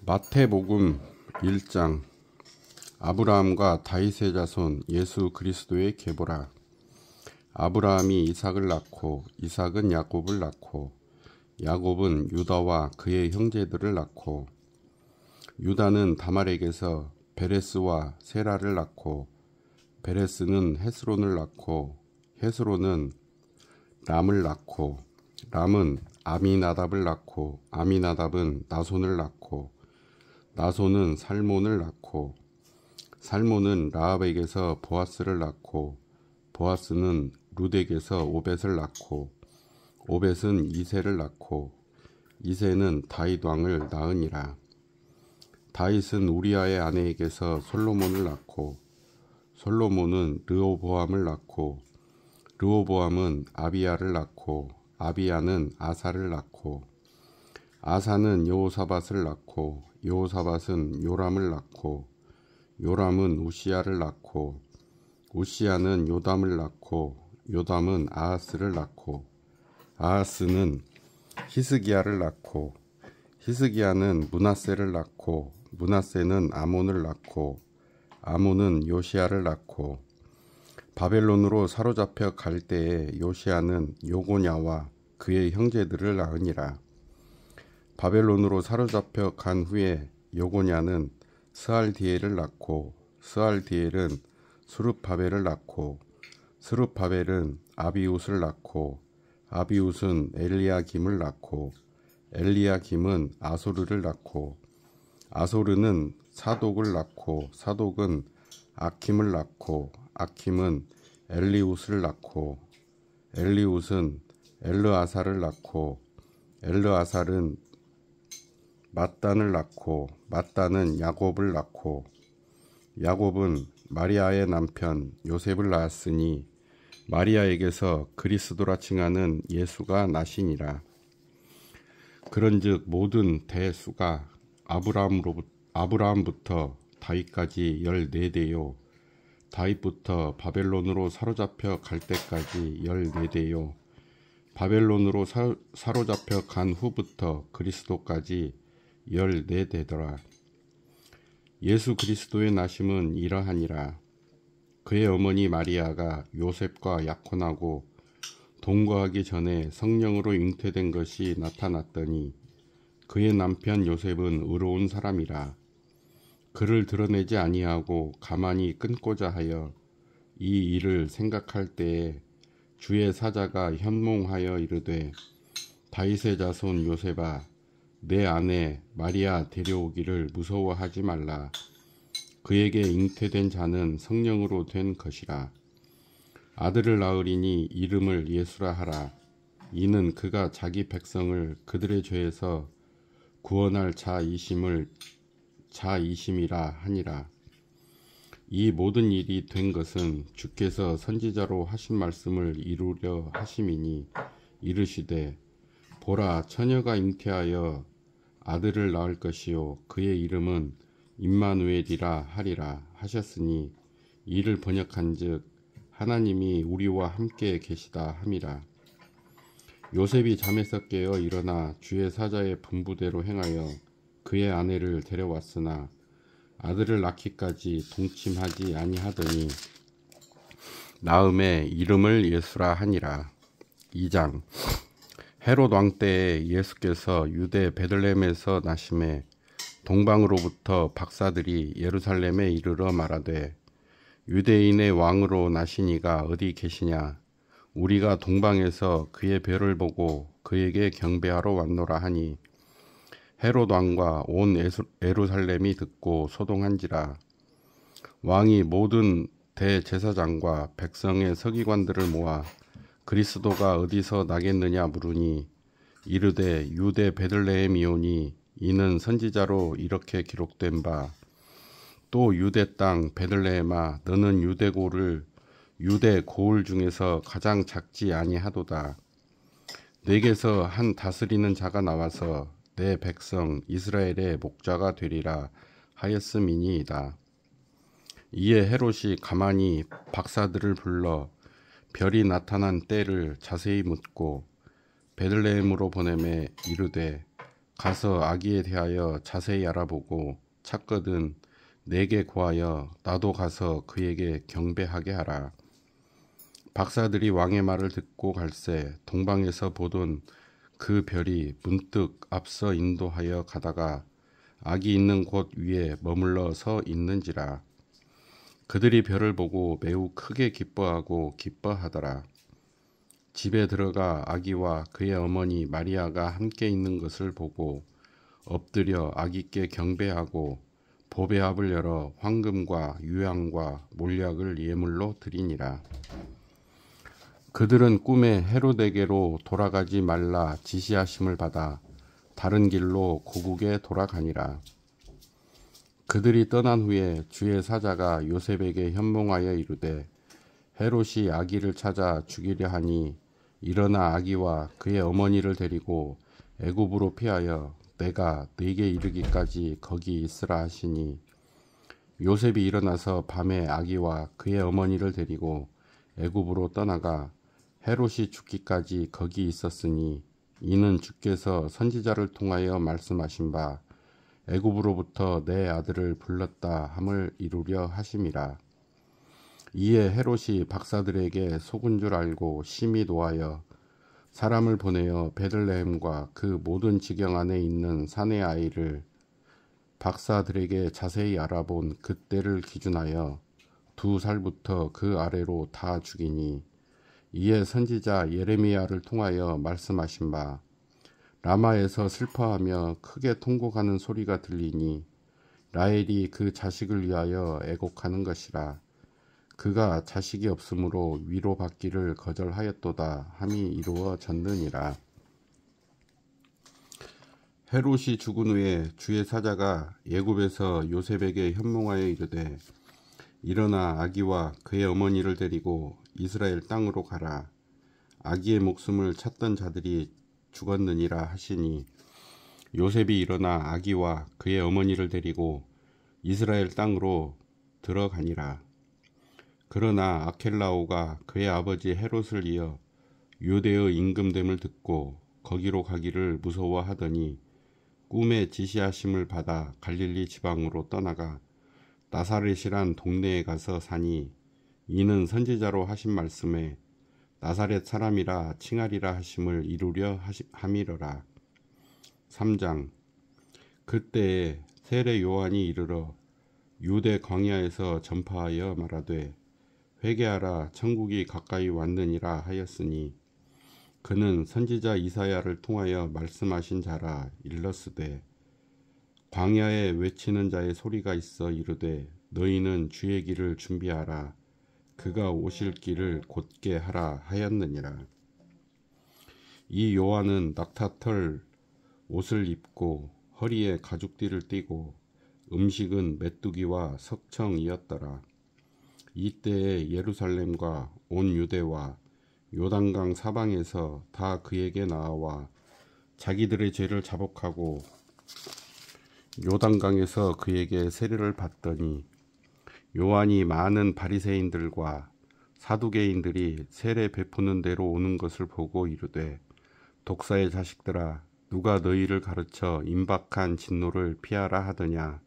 마태복음 1장. 아브라함과 다윗의 자손 예수 그리스도의 계보라. 아브라함이 이삭을 낳고 이삭은 야곱을 낳고 야곱은 유다와 그의 형제들을 낳고 유다는 다말에게서 베레스와 세라를 낳고 베레스는 헤스론을 낳고 헤스론은 람을 낳고 람은 아미나답을 낳고 아미나답은 나손을 낳고 나손은 살몬을 낳고 살몬은 라합에게서 보아스를 낳고 보아스는 룻에게서 오벳을 낳고 오벳은 이새를 낳고 이새는 다윗 왕을 낳으니라. 다윗은 우리아의 아내에게서 솔로몬을 낳고 솔로몬은 르호보암을 낳고 르호보암은 아비야를 낳고 아비야는 아사를 낳고 아사는 여호사밧을 낳고 여호사밧은 요람을 낳고 요람은 우시야를 낳고 우시야는 요담을 낳고 요담은 아하스를 낳고 아하스는 히스기야를 낳고 히스기야는 므낫세를 낳고 므낫세는 아몬을 낳고 아몬은 요시야를 낳고 바벨론으로 사로잡혀 갈 때에 요시야는 요고냐와 그의 형제들을 낳으니라. 바벨론으로 사로잡혀 간 후에 요고냐는 스알디엘을 낳고 스알디엘은 스룹바벨을 낳고 스룹바벨은 아비웃을 낳고 아비웃은 엘리야김을 낳고 엘리야김은 아소르를 낳고 아소르는 사독을 낳고 사독은 아킴을 낳고 아킴은 엘리웃을 낳고 엘리웃은 엘르아살을 낳고 엘르아살은 맏단을 낳고 맏단은 야곱을 낳고 야곱은 마리아의 남편 요셉을 낳았으니 마리아에게서 그리스도라 칭하는 예수가 나시니라. 그런즉 모든 대수가 아브라함부터 다윗까지 14대요 다윗부터 바벨론으로 사로잡혀 갈 때까지 14대요 바벨론으로 사로잡혀 간 후부터 그리스도까지 14대더라. 예수 그리스도의 나심은 이러하니라. 그의 어머니 마리아가 요셉과 약혼하고 동거하기 전에 성령으로 잉태된 것이 나타났더니 그의 남편 요셉은 의로운 사람이라. 그를 드러내지 아니하고 가만히 끊고자 하여 이 일을 생각할 때에 주의 사자가 현몽하여 이르되 다윗의 자손 요셉아 내 아내 마리아 데려오기를 무서워하지 말라. 그에게 잉태된 자는 성령으로 된 것이라. 아들을 낳으리니 이름을 예수라 하라. 이는 그가 자기 백성을 그들의 죄에서 구원할 자이심이라 하니라. 이 모든 일이 된 것은 주께서 선지자로 하신 말씀을 이루려 하심이니 이르시되 보라 처녀가 잉태하여 아들을 낳을 것이요 그의 이름은 임마누엘이라 하리라 하셨으니 이를 번역한즉 하나님이 우리와 함께 계시다 함이라. 요셉이 잠에서 깨어 일어나 주의 사자의 분부대로 행하여 그의 아내를 데려왔으나 아들을 낳기까지 동침하지 아니하더니 낳음에 이름을 예수라 하니라. 2장. 헤롯 왕 때에 예수께서 유대 베들레헴에서 나심에 동방으로부터 박사들이 예루살렘에 이르러 말하되 유대인의 왕으로 나시니가 어디 계시냐? 우리가 동방에서 그의 별을 보고 그에게 경배하러 왔노라 하니 헤롯 왕과 온 예루살렘이 듣고 소동한지라. 왕이 모든 대제사장과 백성의 서기관들을 모아 그리스도가 어디서 나겠느냐 물으니 이르되 유대 베들레헴이오니 이는 선지자로 이렇게 기록된 바 또 유대 땅 베들레헴아 너는 유대 고을 중에서 가장 작지 아니하도다. 내게서 한 다스리는 자가 나와서 내 백성 이스라엘의 목자가 되리라 하였음이니이다. 이에 헤롯이 가만히 박사들을 불러 별이 나타난 때를 자세히 묻고 베들레헴으로 보내매 이르되 가서 아기에 대하여 자세히 알아보고 찾거든 내게 고하여 나도 가서 그에게 경배하게 하라. 박사들이 왕의 말을 듣고 갈새 동방에서 보던 그 별이 문득 앞서 인도하여 가다가 아기 있는 곳 위에 머물러 서 있는지라. 그들이 별을 보고 매우 크게 기뻐하고 기뻐하더라. 집에 들어가 아기와 그의 어머니 마리아가 함께 있는 것을 보고 엎드려 아기께 경배하고 보배합을 열어 황금과 유향과 몰약을 예물로 드리니라. 그들은 꿈에 헤로데게로 돌아가지 말라 지시하심을 받아 다른 길로 고국에 돌아가니라. 그들이 떠난 후에 주의 사자가 요셉에게 현몽하여 이르되 헤롯이 아기를 찾아 죽이려 하니 일어나 아기와 그의 어머니를 데리고 애굽으로 피하여 내가 네게 이르기까지 거기 있으라 하시니 요셉이 일어나서 밤에 아기와 그의 어머니를 데리고 애굽으로 떠나가 헤롯이 죽기까지 거기 있었으니 이는 주께서 선지자를 통하여 말씀하신 바 애굽으로부터 내 아들을 불렀다 함을 이루려 하심이라. 이에 헤롯이 박사들에게 속은 줄 알고 심히 노하여 사람을 보내어 베들레헴과 그 모든 지경 안에 있는 사내 아이를 박사들에게 자세히 알아본 그때를 기준하여 2살부터 그 아래로 다 죽이니 이에 선지자 예레미야를 통하여 말씀하신 바 라마에서 슬퍼하며 크게 통곡하는 소리가 들리니 라헬이 그 자식을 위하여 애곡하는 것이라. 그가 자식이 없으므로 위로받기를 거절하였도다 함이 이루어졌느니라. 헤롯이 죽은 후에 주의 사자가 예굽에서 요셉에게 현몽하여 이르되 일어나 아기와 그의 어머니를 데리고 이스라엘 땅으로 가라. 아기의 목숨을 찾던 자들이 죽었느니라 하시니 요셉이 일어나 아기와 그의 어머니를 데리고 이스라엘 땅으로 들어가니라. 그러나 아켈라오가 그의 아버지 헤롯을 이어 유대의 임금됨을 듣고 거기로 가기를 무서워하더니 꿈에 지시하심을 받아 갈릴리 지방으로 떠나가 나사렛이란 동네에 가서 사니 이는 선지자로 하신 말씀에 나사렛 사람이라 칭하리라 하심을 이루려 함이러라. 3장. 그때에 세례 요한이 이르러 유대 광야에서 전파하여 말하되 회개하라 천국이 가까이 왔느니라 하였으니 그는 선지자 이사야를 통하여 말씀하신 자라. 일러스되 광야에 외치는 자의 소리가 있어 이르되 너희는 주의 길을 준비하라. 그가 오실 길을 곧게 하라 하였느니라. 이 요한은 낙타털 옷을 입고 허리에 가죽띠를 띠고 음식은 메뚜기와 석청이었더라. 이때에 예루살렘과 온 유대와 요단강 사방에서 다 그에게 나와 자기들의 죄를 자복하고 요단강에서 그에게 세례를 받더니 요한이 많은 바리새인들과 사두개인들이 세례 베푸는 대로 오는 것을 보고 이르되 독사의 자식들아 누가 너희를 가르쳐 임박한 진노를 피하라 하더냐.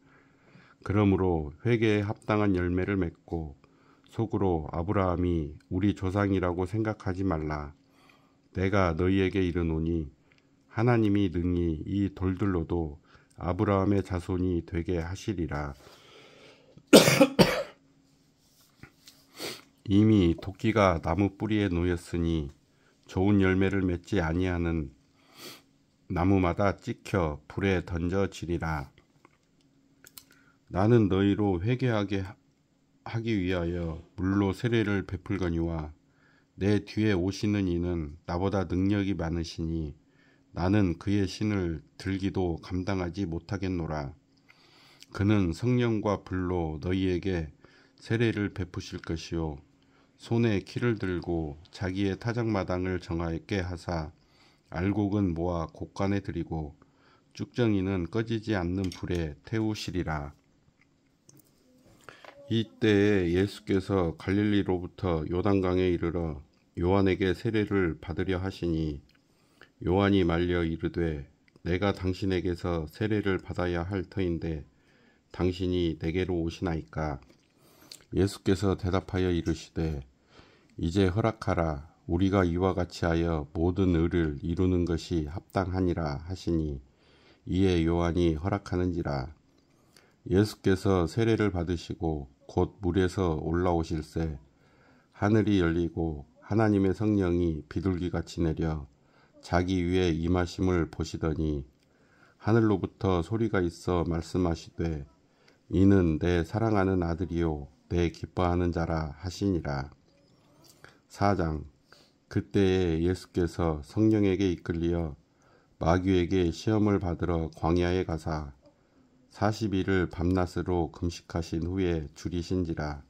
그러므로 회개에 합당한 열매를 맺고 속으로 아브라함이 우리 조상이라고 생각하지 말라. 내가 너희에게 이르노니 하나님이 능히 이 돌들로도 아브라함의 자손이 되게 하시리라. 이미 도끼가 나무 뿌리에 놓였으니 좋은 열매를 맺지 아니하는 나무마다 찍혀 불에 던져지리라. 나는 너희로 회개하게 하기 위하여 물로 세례를 베풀거니와 내 뒤에 오시는 이는 나보다 능력이 많으시니 나는 그의 신을 들기도 감당하지 못하겠노라. 그는 성령과 불로 너희에게 세례를 베푸실 것이요 손에 키를 들고 자기의 타작마당을 정하게 하사 알곡은 모아 곡간에 들이고 쭉정이는 꺼지지 않는 불에 태우시리라. 이때에 예수께서 갈릴리로부터 요단강에 이르러 요한에게 세례를 받으려 하시니 요한이 말려 이르되 내가 당신에게서 세례를 받아야 할 터인데 당신이 내게로 오시나이까? 예수께서 대답하여 이르시되 이제 허락하라. 우리가 이와 같이 하여 모든 의를 이루는 것이 합당하니라 하시니 이에 요한이 허락하는지라. 예수께서 세례를 받으시고 곧 물에서 올라오실새 하늘이 열리고 하나님의 성령이 비둘기같이 내려 자기 위에 임하심을 보시더니 하늘로부터 소리가 있어 말씀하시되 이는 내 사랑하는 아들이요 내 기뻐하는 자라 하시니라. 4장. 그때에 예수께서 성령에게 이끌리어 마귀에게 시험을 받으러 광야에 가사 40일을 밤낮으로 금식하신 후에 줄이신지라.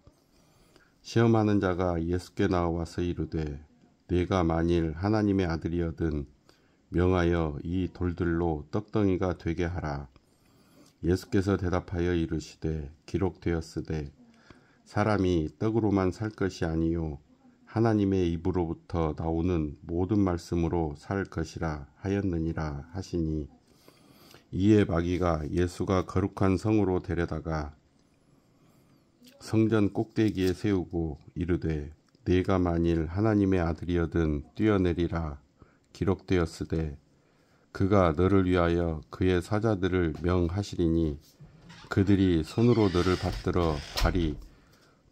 시험하는 자가 예수께 나와서 이르되 네가 만일 하나님의 아들이여든 명하여 이 돌들로 떡덩이가 되게 하라. 예수께서 대답하여 이르시되 기록되었으되 사람이 떡으로만 살 것이 아니요 하나님의 입으로부터 나오는 모든 말씀으로 살 것이라 하였느니라 하시니 이에 마귀가 예수가 거룩한 성으로 데려다가 성전 꼭대기에 세우고 이르되 네가 만일 하나님의 아들이여든 뛰어내리라. 기록되었으되 그가 너를 위하여 그의 사자들을 명하시리니 그들이 손으로 너를 받들어 발이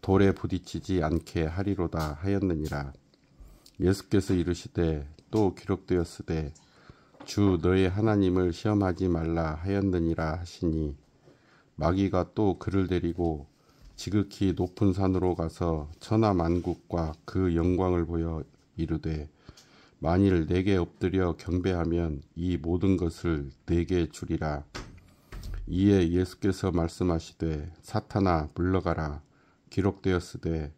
돌에 부딪히지 않게 하리로다 하였느니라. 예수께서 이르시되 또 기록되었으되 주 너의 하나님을 시험하지 말라 하였느니라 하시니 마귀가 또 그를 데리고 지극히 높은 산으로 가서 천하 만국과 그 영광을 보여 이르되 만일 내게 엎드려 경배하면 이 모든 것을 내게 주리라. 이에 예수께서 말씀하시되 사탄아 물러가라. 기록되었으되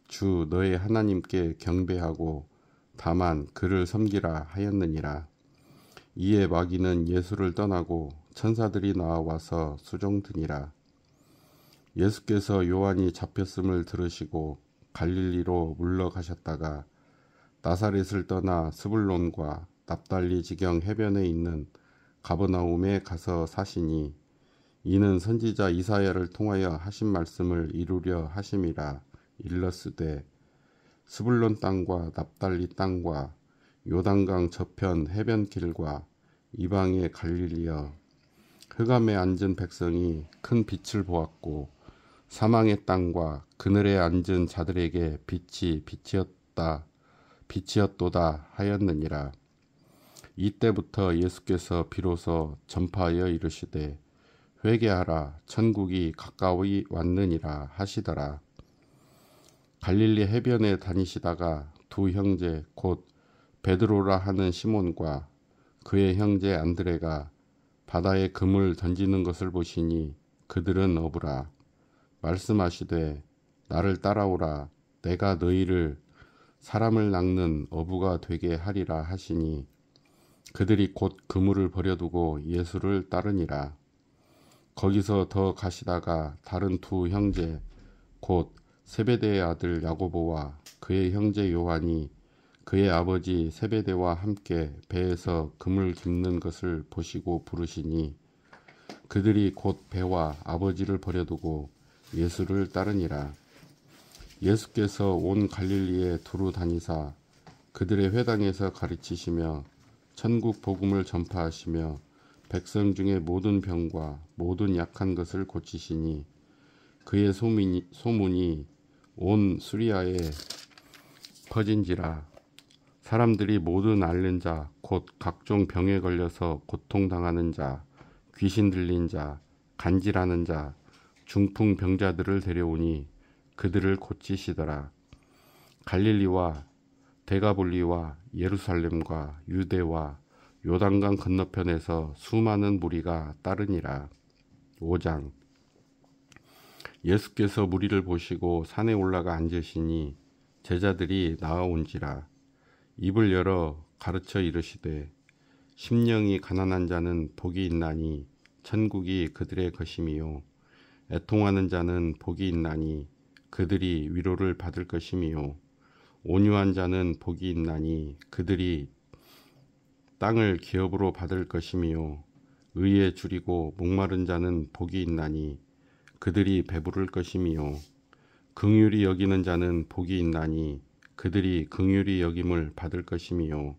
주 너의 하나님께 경배하고 다만 그를 섬기라 하였느니라. 이에 마귀는 예수를 떠나고 천사들이 나와서 수종드니라. 예수께서 요한이 잡혔음을 들으시고 갈릴리로 물러가셨다가 나사렛을 떠나 스불론과 납달리 지경 해변에 있는 가버나움에 가서 사시니 이는 선지자 이사야를 통하여 하신 말씀을 이루려 하심이라. 일렀으되 스불론 땅과 납달리 땅과 요단강 저편 해변길과 이방의 갈릴리여 흑암에 앉은 백성이 큰 빛을 보았고 사망의 땅과 그늘에 앉은 자들에게 빛이 빛이었도다 하였느니라. 이때부터 예수께서 비로소 전파하여 이르시되 회개하라 천국이 가까이 왔느니라 하시더라. 갈릴리 해변에 다니시다가 두 형제 곧 베드로라 하는 시몬과 그의 형제 안드레가 바다에 금을 던지는 것을 보시니 그들은 어부라. 말씀하시되 나를 따라오라. 내가 너희를 사람을 낚는 어부가 되게 하리라 하시니 그들이 곧 그물을 버려두고 예수를 따르니라. 거기서 더 가시다가 다른 두 형제 곧 세베대의 아들 야고보와 그의 형제 요한이 그의 아버지 세베대와 함께 배에서 금을 깁는 것을 보시고 부르시니 그들이 곧 배와 아버지를 버려두고 예수를 따르니라. 예수께서 온 갈릴리에 두루 다니사 그들의 회당에서 가르치시며 천국 복음을 전파하시며 백성 중에 모든 병과 모든 약한 것을 고치시니 그의 소문이 온 수리아에 퍼진지라. 사람들이 모든 앓는 자 곧 각종 병에 걸려서 고통당하는 자 귀신 들린 자 간질하는 자 중풍 병자들을 데려오니 그들을 고치시더라. 갈릴리와 데가볼리와 예루살렘과 유대와 요단강 건너편에서 수많은 무리가 따르니라. 5장. 예수께서 무리를 보시고 산에 올라가 앉으시니 제자들이 나아온지라. 입을 열어 가르쳐 이르시되 심령이 가난한 자는 복이 있나니 천국이 그들의 것임이요 애통하는 자는 복이 있나니 그들이 위로를 받을 것임이요 온유한 자는 복이 있나니 그들이 땅을 기업으로 받을 것이며 의에 줄이고 목마른 자는 복이 있나니 그들이 배부를 것이며 긍휼히 여기는 자는 복이 있나니 그들이 긍휼히 여김을 받을 것이며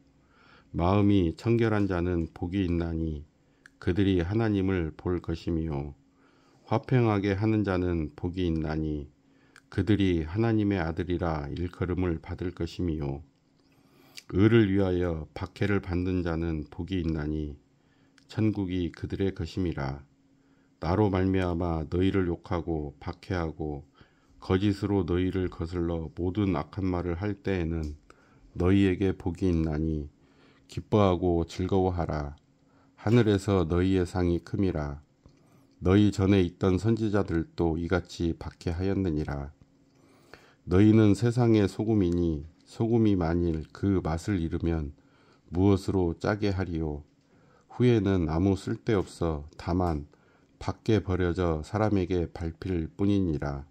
마음이 청결한 자는 복이 있나니 그들이 하나님을 볼 것이며 화평하게 하는 자는 복이 있나니 그들이 하나님의 아들이라 일컬음을 받을 것이며 의를 위하여 박해를 받는 자는 복이 있나니 천국이 그들의 것임이라. 나로 말미암아 너희를 욕하고 박해하고 거짓으로 너희를 거슬러 모든 악한 말을 할 때에는 너희에게 복이 있나니 기뻐하고 즐거워하라. 하늘에서 너희의 상이 큼이라. 너희 전에 있던 선지자들도 이같이 박해하였느니라. 너희는 세상의 소금이니 소금이 만일 그 맛을 잃으면 무엇으로 짜게 하리요. 후에는 아무 쓸데없어 다만 밖에 버려져 사람에게 밟힐 뿐이니라.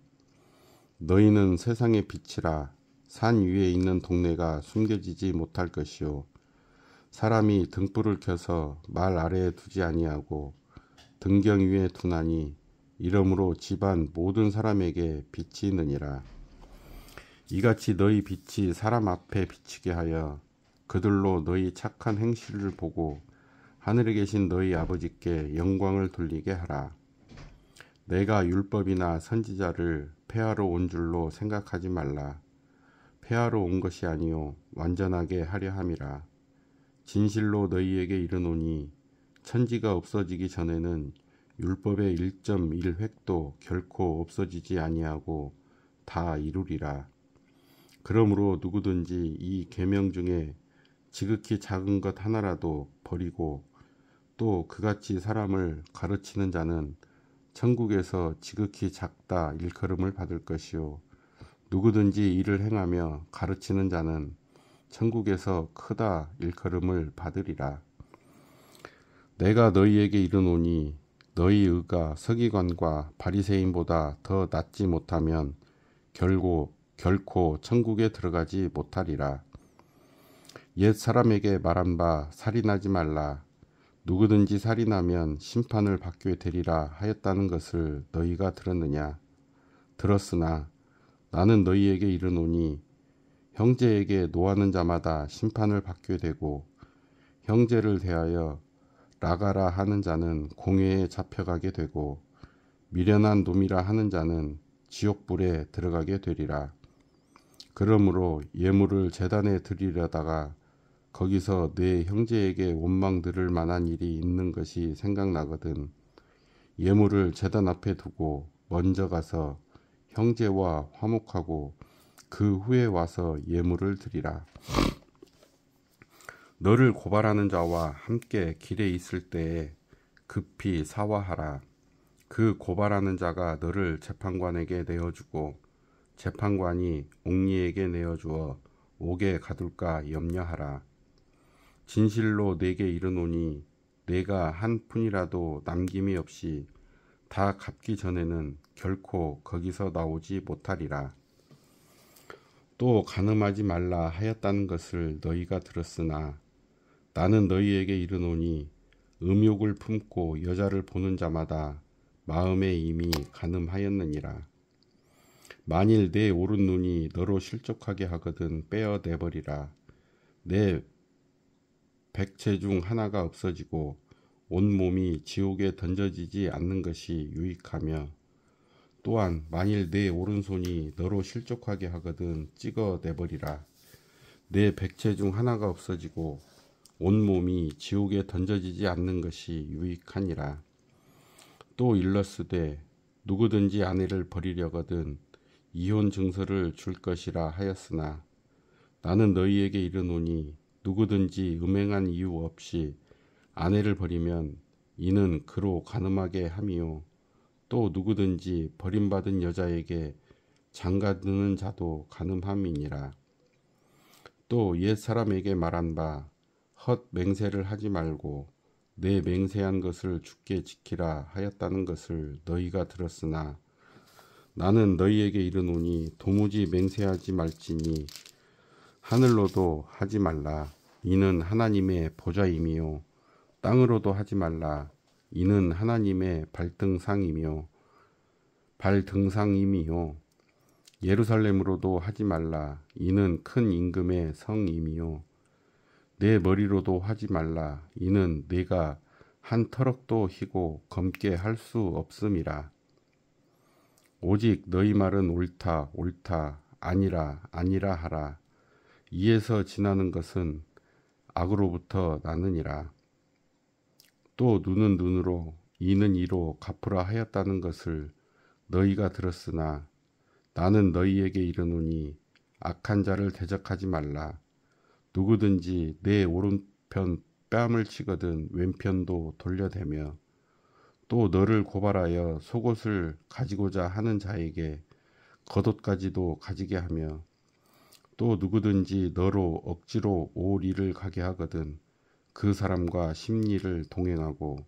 너희는 세상의 빛이라. 산 위에 있는 동네가 숨겨지지 못할 것이요. 사람이 등불을 켜서 말 아래에 두지 아니하고 등경 위에 두나니 이러므로 집안 모든 사람에게 빛이 있느니라. 이같이 너희 빛이 사람 앞에 비치게 하여 그들로 너희 착한 행실을 보고 하늘에 계신 너희 아버지께 영광을 돌리게 하라. 내가 율법이나 선지자를 폐하러 온 줄로 생각하지 말라. 폐하러 온 것이 아니요 완전하게 하려 함이라. 진실로 너희에게 이르노니 천지가 없어지기 전에는 율법의 1.1획도 결코 없어지지 아니하고 다 이루리라. 그러므로 누구든지 이 계명 중에 지극히 작은 것 하나라도 버리고 또 그같이 사람을 가르치는 자는 천국에서 지극히 작다 일컬음을 받을 것이요. 누구든지 이를 행하며 가르치는 자는 천국에서 크다 일컬음을 받으리라. 내가 너희에게 이르노니 너희 의가 서기관과 바리새인보다 더 낫지 못하면 결코 천국에 들어가지 못하리라. 옛 사람에게 말한 바 살인하지 말라. 누구든지 살인하면 심판을 받게 되리라 하였다는 것을 너희가 들었느냐? 들었으나 나는 너희에게 이르노니 형제에게 노하는 자마다 심판을 받게 되고 형제를 대하여 나가라 하는 자는 공회에 잡혀가게 되고 미련한 놈이라 하는 자는 지옥불에 들어가게 되리라. 그러므로 예물을 제단에 드리려다가 거기서 내 형제에게 원망 들을 만한 일이 있는 것이 생각나거든 예물을 제단 앞에 두고 먼저 가서 형제와 화목하고 그 후에 와서 예물을 드리라. 너를 고발하는 자와 함께 길에 있을 때에 급히 사화하라. 그 고발하는 자가 너를 재판관에게 내어주고 재판관이 옥리에게 내어주어 옥에 가둘까 염려하라. 진실로 내게 이르노니 내가 한 푼이라도 남김이 없이 다 갚기 전에는 결코 거기서 나오지 못하리라. 또 간음하지 말라 하였다는 것을 너희가 들었으나 나는 너희에게 이르노니 음욕을 품고 여자를 보는 자마다 마음에 이미 간음하였느니라. 만일 내 오른 눈이 너로 실족하게 하거든 빼어내버리라. 내 백체 중 하나가 없어지고 온 몸이 지옥에 던져지지 않는 것이 유익하며 또한 만일 내 오른손이 너로 실족하게 하거든 찍어내버리라. 내 백체 중 하나가 없어지고 온 몸이 지옥에 던져지지 않는 것이 유익하니라. 또 일렀으되 누구든지 아내를 버리려거든 이혼 증서를 줄 것이라 하였으나 나는 너희에게 이르노니 누구든지 음행한 이유 없이 아내를 버리면 이는 그로 간음하게 함이요 또 누구든지 버림받은 여자에게 장가드는 자도 간음함이니라. 또 옛 사람에게 말한 바 헛 맹세를 하지 말고 내 맹세한 것을 굳게 지키라 하였다는 것을 너희가 들었으나 나는 너희에게 이르노니 도무지 맹세하지 말지니 하늘로도 하지 말라. 이는 하나님의 보좌임이요 땅으로도 하지 말라. 이는 하나님의 발등상임이요 예루살렘으로도 하지 말라. 이는 큰 임금의 성임이요 내 머리로도 하지 말라. 이는 내가 한 터럭도 희고 검게 할 수 없음이라. 오직 너희 말은 옳다 옳다 아니라 아니라 하라. 이에서 지나는 것은 악으로부터 나느니라. 또 눈은 눈으로 이는 이로 갚으라 하였다는 것을 너희가 들었으나 나는 너희에게 이르노니 악한 자를 대적하지 말라. 누구든지 내 오른편 뺨을 치거든 왼편도 돌려대며 또 너를 고발하여 속옷을 가지고자 하는 자에게 겉옷까지도 가지게 하며 또 누구든지 너로 억지로 올 일을 가게 하거든 그 사람과 심리를 동행하고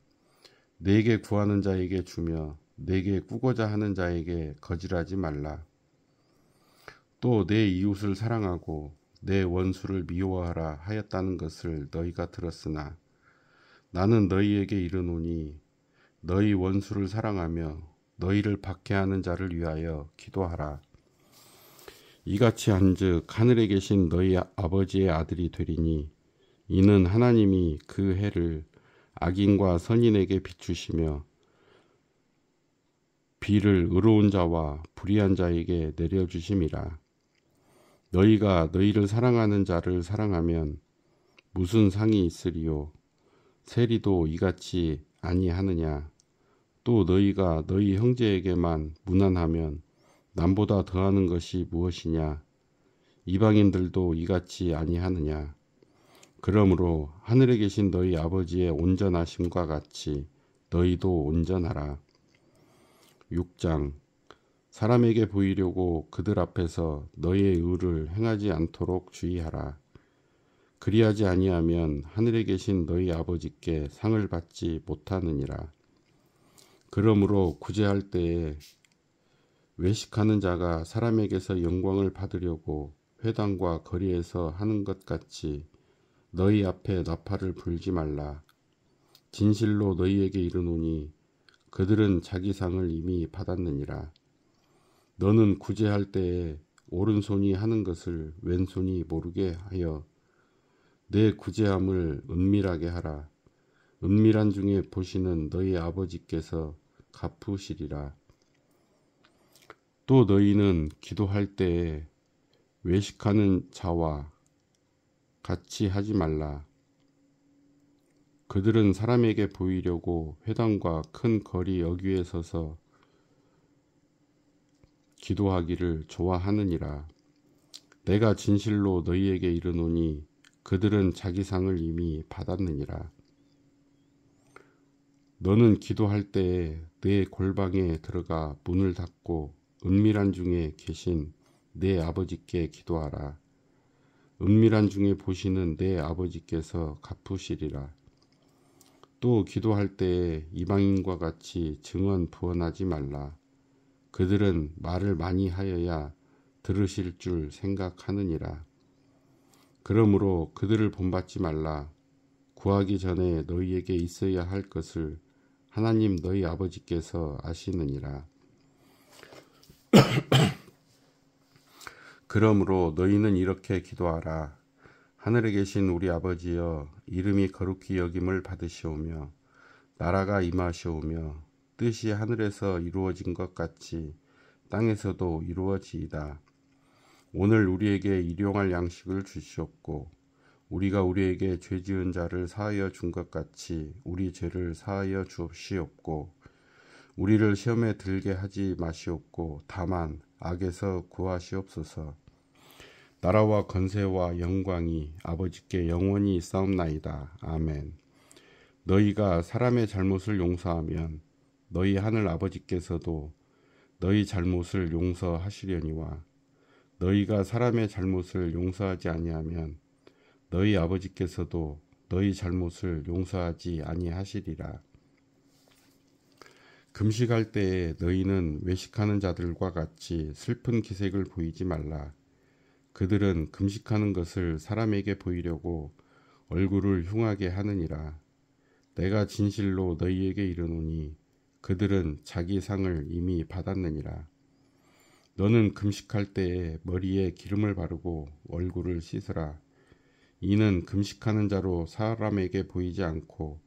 내게 구하는 자에게 주며 내게 꾸고자 하는 자에게 거절하지 말라. 또 내 이웃을 사랑하고 내 원수를 미워하라 하였다는 것을 너희가 들었으나 나는 너희에게 이르노니 너희 원수를 사랑하며 너희를 박해하는 자를 위하여 기도하라. 이같이 한즉 하늘에 계신 너희 아버지의 아들이 되리니 이는 하나님이 그 해를 악인과 선인에게 비추시며 비를 의로운 자와 불의한 자에게 내려주심이라. 너희가 너희를 사랑하는 자를 사랑하면 무슨 상이 있으리요? 세리도 이같이 아니하느냐? 또 너희가 너희 형제에게만 무난하면 남보다 더하는 것이 무엇이냐? 이방인들도 이같이 아니하느냐? 그러므로 하늘에 계신 너희 아버지의 온전하심과 같이 너희도 온전하라. 6장 사람에게 보이려고 그들 앞에서 너희의 의를 행하지 않도록 주의하라. 그리하지 아니하면 하늘에 계신 너희 아버지께 상을 받지 못하느니라. 그러므로 구제할 때에 외식하는 자가 사람에게서 영광을 받으려고 회당과 거리에서 하는 것 같이 너희 앞에 나팔을 불지 말라. 진실로 너희에게 이르노니 그들은 자기 상을 이미 받았느니라. 너는 구제할 때에 오른손이 하는 것을 왼손이 모르게 하여 내 구제함을 은밀하게 하라. 은밀한 중에 보시는 너희 아버지께서 갚으시리라. 또 너희는 기도할 때에 외식하는 자와 같이 하지 말라. 그들은 사람에게 보이려고 회당과 큰 거리 여기에 서서 기도하기를 좋아하느니라. 내가 진실로 너희에게 이르노니 그들은 자기 상을 이미 받았느니라. 너는 기도할 때에 내 골방에 들어가 문을 닫고 은밀한 중에 계신 내 아버지께 기도하라. 은밀한 중에 보시는 내 아버지께서 갚으시리라. 또 기도할 때에 이방인과 같이 증언 부언하지 말라. 그들은 말을 많이 하여야 들으실 줄 생각하느니라. 그러므로 그들을 본받지 말라. 구하기 전에 너희에게 있어야 할 것을 하나님 너희 아버지께서 아시느니라. 그러므로 너희는 이렇게 기도하라. 하늘에 계신 우리 아버지여, 이름이 거룩히 여김을 받으시오며 나라가 임하시오며 뜻이 하늘에서 이루어진 것 같이 땅에서도 이루어지이다. 오늘 우리에게 일용할 양식을 주시옵고 우리가 우리에게 죄 지은 자를 사하여 준 것 같이 우리 죄를 사하여 주시옵고 우리를 시험에 들게 하지 마시옵고 다만 악에서 구하시옵소서. 나라와 권세와 영광이 아버지께 영원히 있사옵나이다. 아멘. 너희가 사람의 잘못을 용서하면 너희 하늘 아버지께서도 너희 잘못을 용서하시려니와 너희가 사람의 잘못을 용서하지 아니하면 너희 아버지께서도 너희 잘못을 용서하지 아니하시리라. 금식할 때에 너희는 외식하는 자들과 같이 슬픈 기색을 보이지 말라. 그들은 금식하는 것을 사람에게 보이려고 얼굴을 흉하게 하느니라. 내가 진실로 너희에게 이르노니 그들은 자기 상을 이미 받았느니라. 너는 금식할 때에 머리에 기름을 바르고 얼굴을 씻으라. 이는 금식하는 자로 사람에게 보이지 않고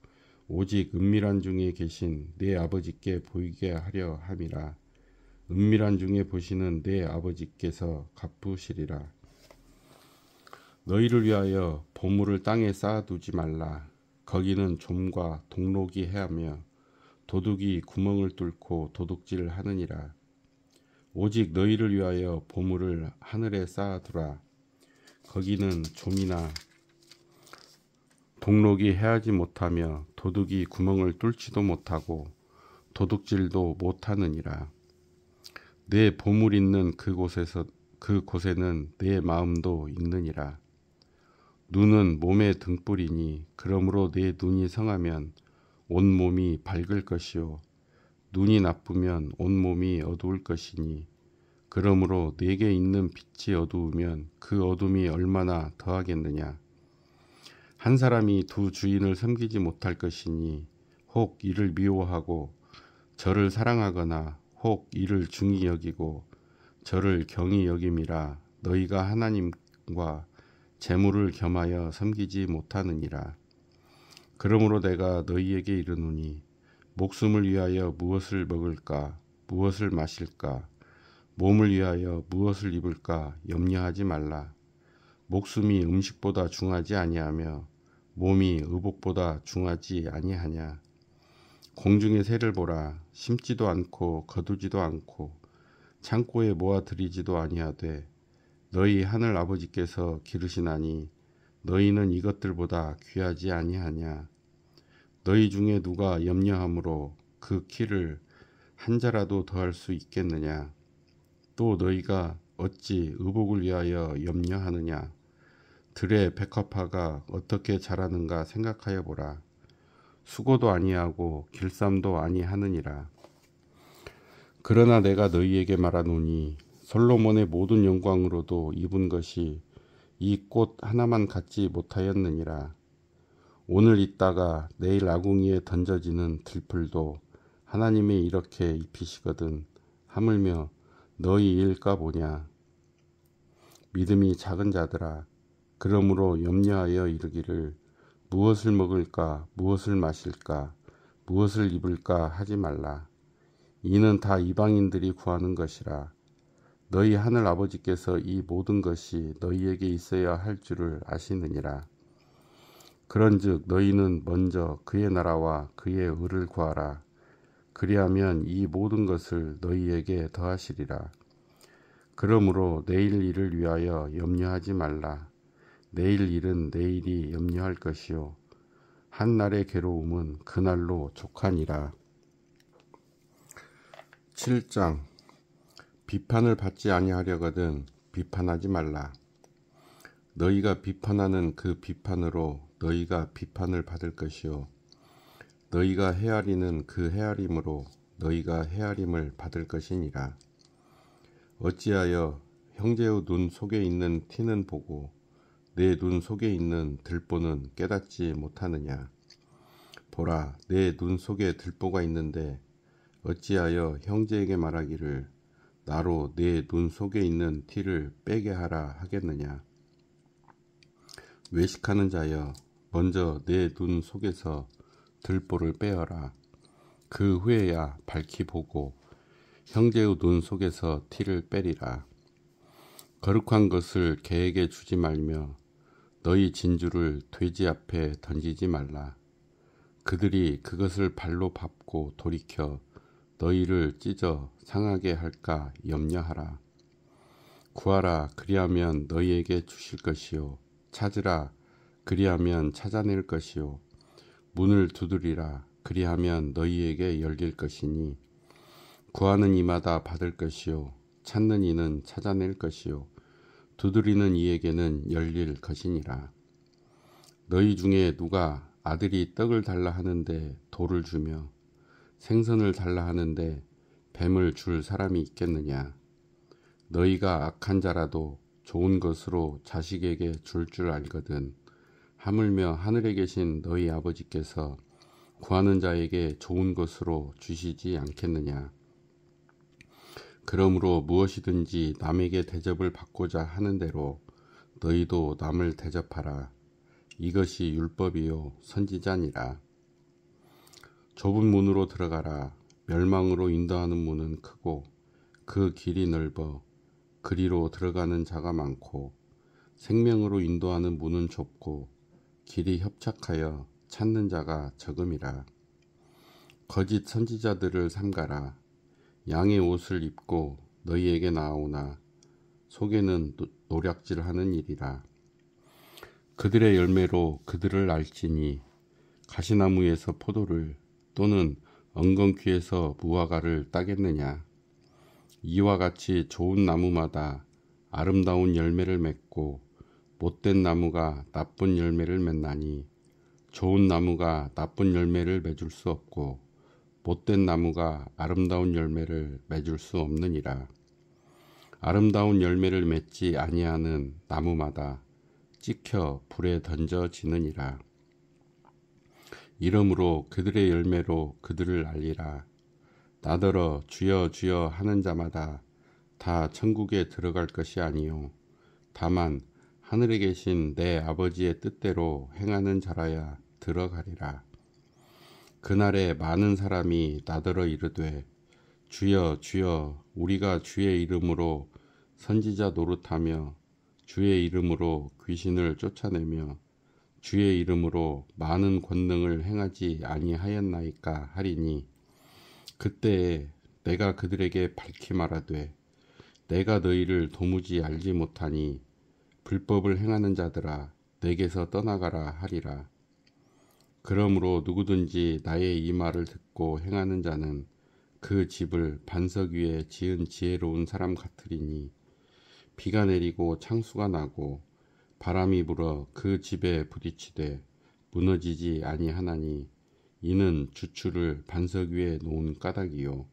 오직 은밀한 중에 계신 내 아버지께 보이게 하려 함이라. 은밀한 중에 보시는 내 아버지께서 갚으시리라. 너희를 위하여 보물을 땅에 쌓아두지 말라. 거기는 좀과 동록이 해하며 도둑이 구멍을 뚫고 도둑질을 하느니라. 오직 너희를 위하여 보물을 하늘에 쌓아두라. 거기는 좀이나 동록이 해하지 못하며 도둑이 구멍을 뚫지도 못하고 도둑질도 못하느니라. 내 보물 있는 그곳에는 내 마음도 있느니라. 눈은 몸의 등불이니 그러므로 내 눈이 성하면 온 몸이 밝을 것이요 눈이 나쁘면 온 몸이 어두울 것이니 그러므로 내게 있는 빛이 어두우면 그 어둠이 얼마나 더하겠느냐. 한 사람이 두 주인을 섬기지 못할 것이니 혹 이를 미워하고 저를 사랑하거나 혹 이를 중히 여기고 저를 경히 여김이라. 너희가 하나님과 재물을 겸하여 섬기지 못하느니라. 그러므로 내가 너희에게 이르노니 목숨을 위하여 무엇을 먹을까 무엇을 마실까 몸을 위하여 무엇을 입을까 염려하지 말라. 목숨이 음식보다 중하지 아니하며 몸이 의복보다 중하지 아니하냐. 공중의 새를 보라. 심지도 않고 거두지도 않고 창고에 모아들이지도 아니하되 너희 하늘 아버지께서 기르시나니 너희는 이것들보다 귀하지 아니하냐. 너희 중에 누가 염려함으로 그 키를 한 자라도 더할 수 있겠느냐. 또 너희가 어찌 의복을 위하여 염려하느냐. 들의 백합화가 어떻게 자라는가 생각하여 보라. 수고도 아니하고 길쌈도 아니하느니라. 그러나 내가 너희에게 말하노니 솔로몬의 모든 영광으로도 입은 것이 이 꽃 하나만 갖지 못하였느니라. 오늘 있다가 내일 아궁이에 던져지는 들풀도 하나님이 이렇게 입히시거든 하물며 너희 일까 보냐. 믿음이 작은 자들아, 그러므로 염려하여 이르기를 무엇을 먹을까 무엇을 마실까 무엇을 입을까 하지 말라. 이는 다 이방인들이 구하는 것이라. 너희 하늘 아버지께서 이 모든 것이 너희에게 있어야 할 줄을 아시느니라. 그런즉 너희는 먼저 그의 나라와 그의 의를 구하라. 그리하면 이 모든 것을 너희에게 더하시리라. 그러므로 내일 일을 위하여 염려하지 말라. 내일 일은 내일이 염려할 것이요 한 날의 괴로움은 그날로 족하니라. 7장. 비판을 받지 아니하려거든 비판하지 말라. 너희가 비판하는 그 비판으로 너희가 비판을 받을 것이요 너희가 헤아리는 그 헤아림으로 너희가 헤아림을 받을 것이니라. 어찌하여 형제의 눈 속에 있는 티는 보고 내 눈 속에 있는 들보는 깨닫지 못하느냐. 보라, 내 눈 속에 들보가 있는데 어찌하여 형제에게 말하기를 나로 내 눈 속에 있는 티를 빼게 하라 하겠느냐. 외식하는 자여, 먼저 내 눈 속에서 들보를 빼어라. 그 후에야 밝히 보고 형제의 눈 속에서 티를 빼리라. 거룩한 것을 개에게 주지 말며 너희 진주를 돼지 앞에 던지지 말라. 그들이 그것을 발로 밟고 돌이켜 너희를 찢어 상하게 할까 염려하라. 구하라, 그리하면 너희에게 주실 것이요 찾으라, 그리하면 찾아낼 것이요 문을 두드리라, 그리하면 너희에게 열릴 것이니 구하는 이마다 받을 것이요 찾는 이는 찾아낼 것이요 두드리는 이에게는 열릴 것이니라. 너희 중에 누가 아들이 떡을 달라 하는데 돌을 주며 생선을 달라 하는데 뱀을 줄 사람이 있겠느냐. 너희가 악한 자라도 좋은 것으로 자식에게 줄 알거든 하물며 하늘에 계신 너희 아버지께서 구하는 자에게 좋은 것으로 주시지 않겠느냐. 그러므로 무엇이든지 남에게 대접을 받고자 하는 대로 너희도 남을 대접하라. 이것이 율법이요 선지자니라. 좁은 문으로 들어가라. 멸망으로 인도하는 문은 크고 그 길이 넓어 그리로 들어가는 자가 많고 생명으로 인도하는 문은 좁고 길이 협착하여 찾는 자가 적음이라. 거짓 선지자들을 삼가라. 양의 옷을 입고 너희에게 나아오나 속에는 노략질하는 일이라. 그들의 열매로 그들을 알지니 가시나무에서 포도를 또는 엉겅퀴에서 무화과를 따겠느냐. 이와 같이 좋은 나무마다 아름다운 열매를 맺고 못된 나무가 나쁜 열매를 맺나니 좋은 나무가 나쁜 열매를 맺을 수 없고 못된 나무가 아름다운 열매를 맺을 수 없느니라. 아름다운 열매를 맺지 아니하는 나무마다 찍혀 불에 던져지느니라. 이러므로 그들의 열매로 그들을 알리라. 나더러 주여 주여 하는 자마다 다 천국에 들어갈 것이 아니요 다만 하늘에 계신 내 아버지의 뜻대로 행하는 자라야 들어가리라. 그날에 많은 사람이 나더러 이르되 주여 주여 우리가 주의 이름으로 선지자 노릇하며 주의 이름으로 귀신을 쫓아내며 주의 이름으로 많은 권능을 행하지 아니하였나이까 하리니 그때에 내가 그들에게 밝히 말하되 내가 너희를 도무지 알지 못하니 불법을 행하는 자들아 내게서 떠나가라 하리라. 그러므로 누구든지 나의 이 말을 듣고 행하는 자는 그 집을 반석 위에 지은 지혜로운 사람 같으리니 비가 내리고 창수가 나고 바람이 불어 그 집에 부딪히되 무너지지 아니하나니 이는 주추를 반석 위에 놓은 까닭이요.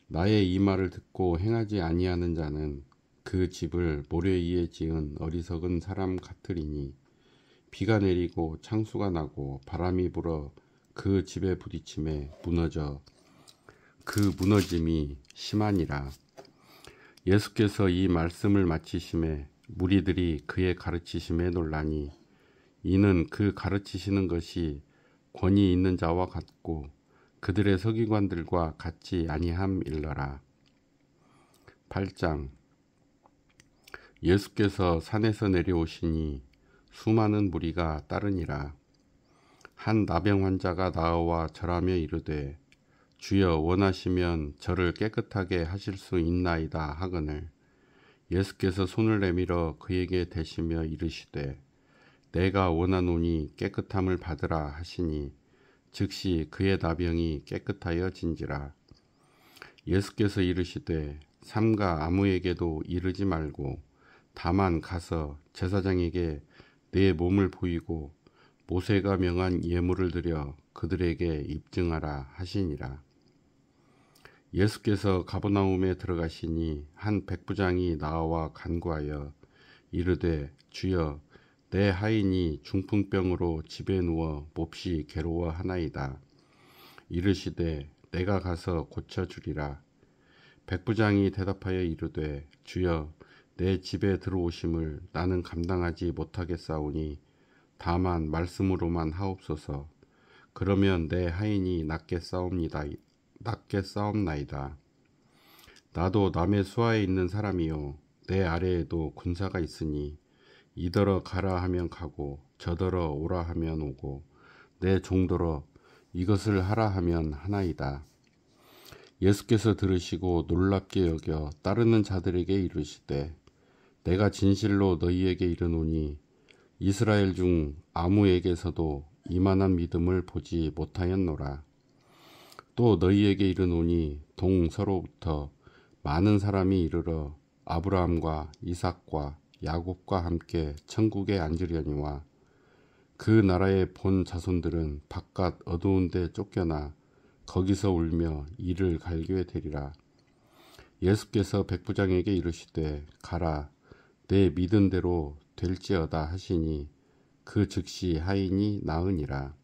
나의 이 말을 듣고 행하지 아니하는 자는 그 집을 모래 위에 지은 어리석은 사람 같으리니 비가 내리고 창수가 나고 바람이 불어 그 집에 부딪힘에 무너져 그 무너짐이 심하니라. 예수께서 이 말씀을 마치심에 무리들이 그의 가르치심에 놀라니 이는 그 가르치시는 것이 권위 있는 자와 같고 그들의 서기관들과 같지 아니함일러라. 8장. 예수께서 산에서 내려오시니 수많은 무리가 따르니라. 한 나병 환자가 나와 절하며 이르되 주여 원하시면 저를 깨끗하게 하실 수 있나이다 하거늘 예수께서 손을 내밀어 그에게 대시며 이르시되 내가 원하노니 깨끗함을 받으라 하시니 즉시 그의 나병이 깨끗하여 진지라. 예수께서 이르시되 삼가 아무에게도 이르지 말고 다만 가서 제사장에게 내 몸을 보이고 모세가 명한 예물을 드려 그들에게 입증하라 하시니라. 예수께서 가버나움에 들어가시니 한 백부장이 나와 간구하여 이르되 주여 내 하인이 중풍병으로 집에 누워 몹시 괴로워하나이다. 이르시되 내가 가서 고쳐주리라. 백부장이 대답하여 이르되 주여 내 집에 들어오심을 나는 감당하지 못하겠사오니 다만 말씀으로만 하옵소서. 그러면 내 하인이 낫게 싸움나이다. 나도 남의 수하에 있는 사람이요 내 아래에도 군사가 있으니 이더러 가라 하면 가고 저더러 오라 하면 오고 내 종더러 이것을 하라 하면 하나이다. 예수께서 들으시고 놀랍게 여겨 따르는 자들에게 이르시되 내가 진실로 너희에게 이르노니 이스라엘 중 아무에게서도 이만한 믿음을 보지 못하였노라. 또 너희에게 이르노니 동서로부터 많은 사람이 이르러 아브라함과 이삭과 야곱과 함께 천국에 앉으려니와 그 나라의 본 자손들은 바깥 어두운 데 쫓겨나 거기서 울며 이를 갈게 되리라. 예수께서 백부장에게 이르시되 가라 내 믿은 대로 될지어다 하시니 그 즉시 하인이 나으니라.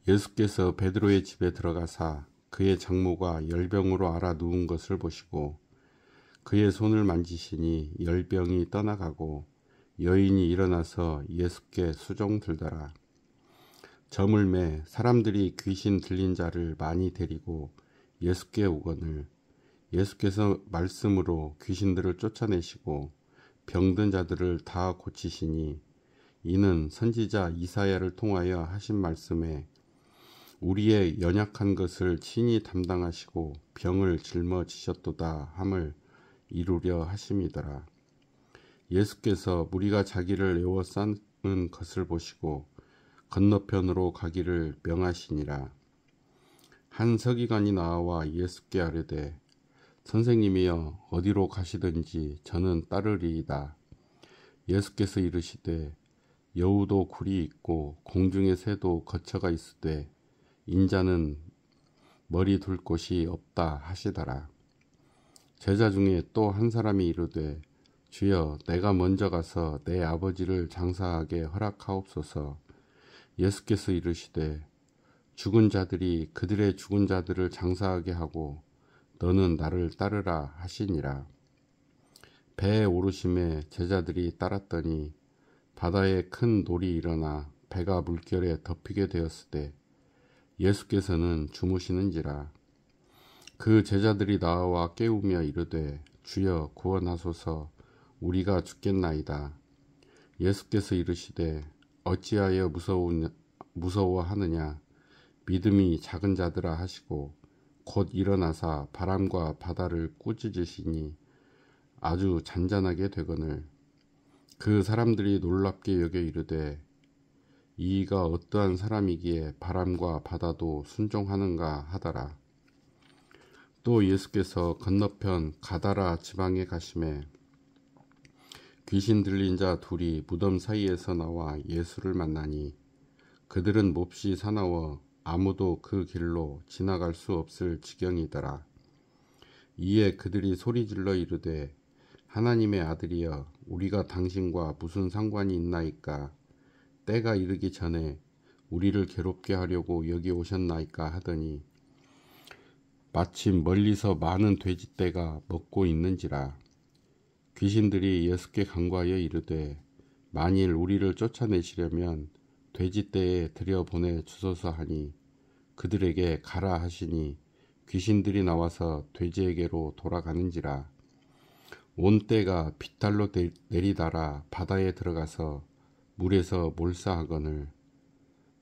예수께서 베드로의 집에 들어가사 그의 장모가 열병으로 앓아 누운 것을 보시고 그의 손을 만지시니 열병이 떠나가고 여인이 일어나서 예수께 수종들더라. 저물매 사람들이 귀신 들린 자를 많이 데리고 예수께 오거늘 예수께서 말씀으로 귀신들을 쫓아내시고 병든 자들을 다 고치시니 이는 선지자 이사야를 통하여 하신 말씀에 우리의 연약한 것을 친히 담당하시고 병을 짊어지셨도다 함을 이루려 하심이더라. 예수께서 무리가 자기를 에워싸는 것을 보시고 건너편으로 가기를 명하시니라. 한 서기관이 나와 예수께 아뢰되 선생님이여 어디로 가시든지 저는 따르리이다. 예수께서 이르시되 여우도 굴이 있고 공중의 새도 거처가 있으되 인자는 머리 둘 곳이 없다 하시더라. 제자 중에 또 한 사람이 이르되 주여 내가 먼저 가서 내 아버지를 장사하게 허락하옵소서. 예수께서 이르시되 죽은 자들이 그들의 죽은 자들을 장사하게 하고 너는 나를 따르라 하시니라. 배에 오르심에 제자들이 따랐더니 바다에 큰 놀이 일어나 배가 물결에 덮이게 되었으되 예수께서는 주무시는지라. 그 제자들이 나와 깨우며 이르되 주여 구원하소서 우리가 죽겠나이다. 예수께서 이르시되 어찌하여 무서워하느냐 믿음이 작은 자들아 하시고 곧 일어나사 바람과 바다를 꾸짖으시니 아주 잔잔하게 되거늘 그 사람들이 놀랍게 여겨 이르되 이가 어떠한 사람이기에 바람과 바다도 순종하는가 하더라. 또 예수께서 건너편 가다라 지방에 가심에 귀신 들린 자 둘이 무덤 사이에서 나와 예수를 만나니 그들은 몹시 사나워 아무도 그 길로 지나갈 수 없을 지경이더라. 이에 그들이 소리질러 이르되 하나님의 아들이여 우리가 당신과 무슨 상관이 있나이까? 때가 이르기 전에 우리를 괴롭게 하려고 여기 오셨나이까 하더니 마침 멀리서 많은 돼지떼가 먹고 있는지라. 귀신들이 예수께 간구하여 이르되 만일 우리를 쫓아내시려면 돼지떼에 들여보내 주소서 하니 그들에게 가라 하시니 귀신들이 나와서 돼지에게로 돌아가는지라. 온 떼가 빗달로 내리달아 바다에 들어가서 물에서 몰사하거늘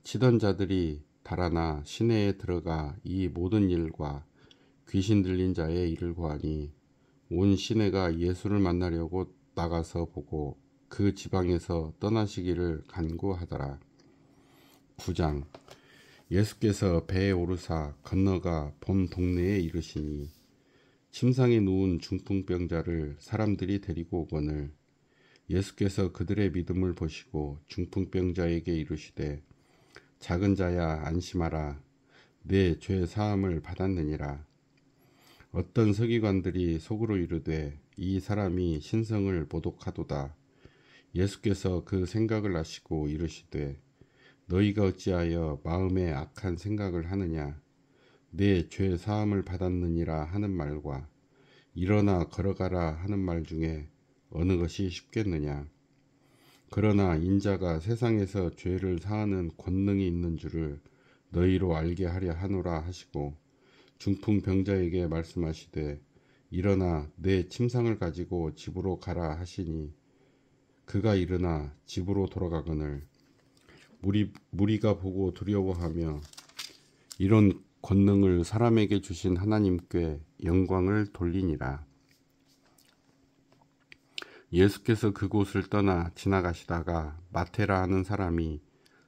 치던 자들이 달아나 시내에 들어가 이 모든 일과 귀신 들린 자의 일을 고하니 온 시내가 예수를 만나려고 나가서 보고 그 지방에서 떠나시기를 간구하더라. 9장. 예수께서 배에 오르사 건너가 본 동네에 이르시니 침상에 누운 중풍병자를 사람들이 데리고 오거늘 예수께서 그들의 믿음을 보시고 중풍병자에게 이르시되 작은 자야 안심하라 내 죄 사함을 받았느니라. 어떤 서기관들이 속으로 이르되 이 사람이 신성을 모독하도다. 예수께서 그 생각을 아시고 이르시되 너희가 어찌하여 마음에 악한 생각을 하느냐. 내 죄 사함을 받았느니라 하는 말과 일어나 걸어가라 하는 말 중에 어느 것이 쉽겠느냐. 그러나 인자가 세상에서 죄를 사하는 권능이 있는 줄을 너희로 알게 하려 하노라 하시고 중풍병자에게 말씀하시되 일어나 내 침상을 가지고 집으로 가라 하시니 그가 일어나 집으로 돌아가거늘 무리가 보고 두려워하며 이런 권능을 사람에게 주신 하나님께 영광을 돌리니라. 예수께서 그곳을 떠나 지나가시다가 마테라 하는 사람이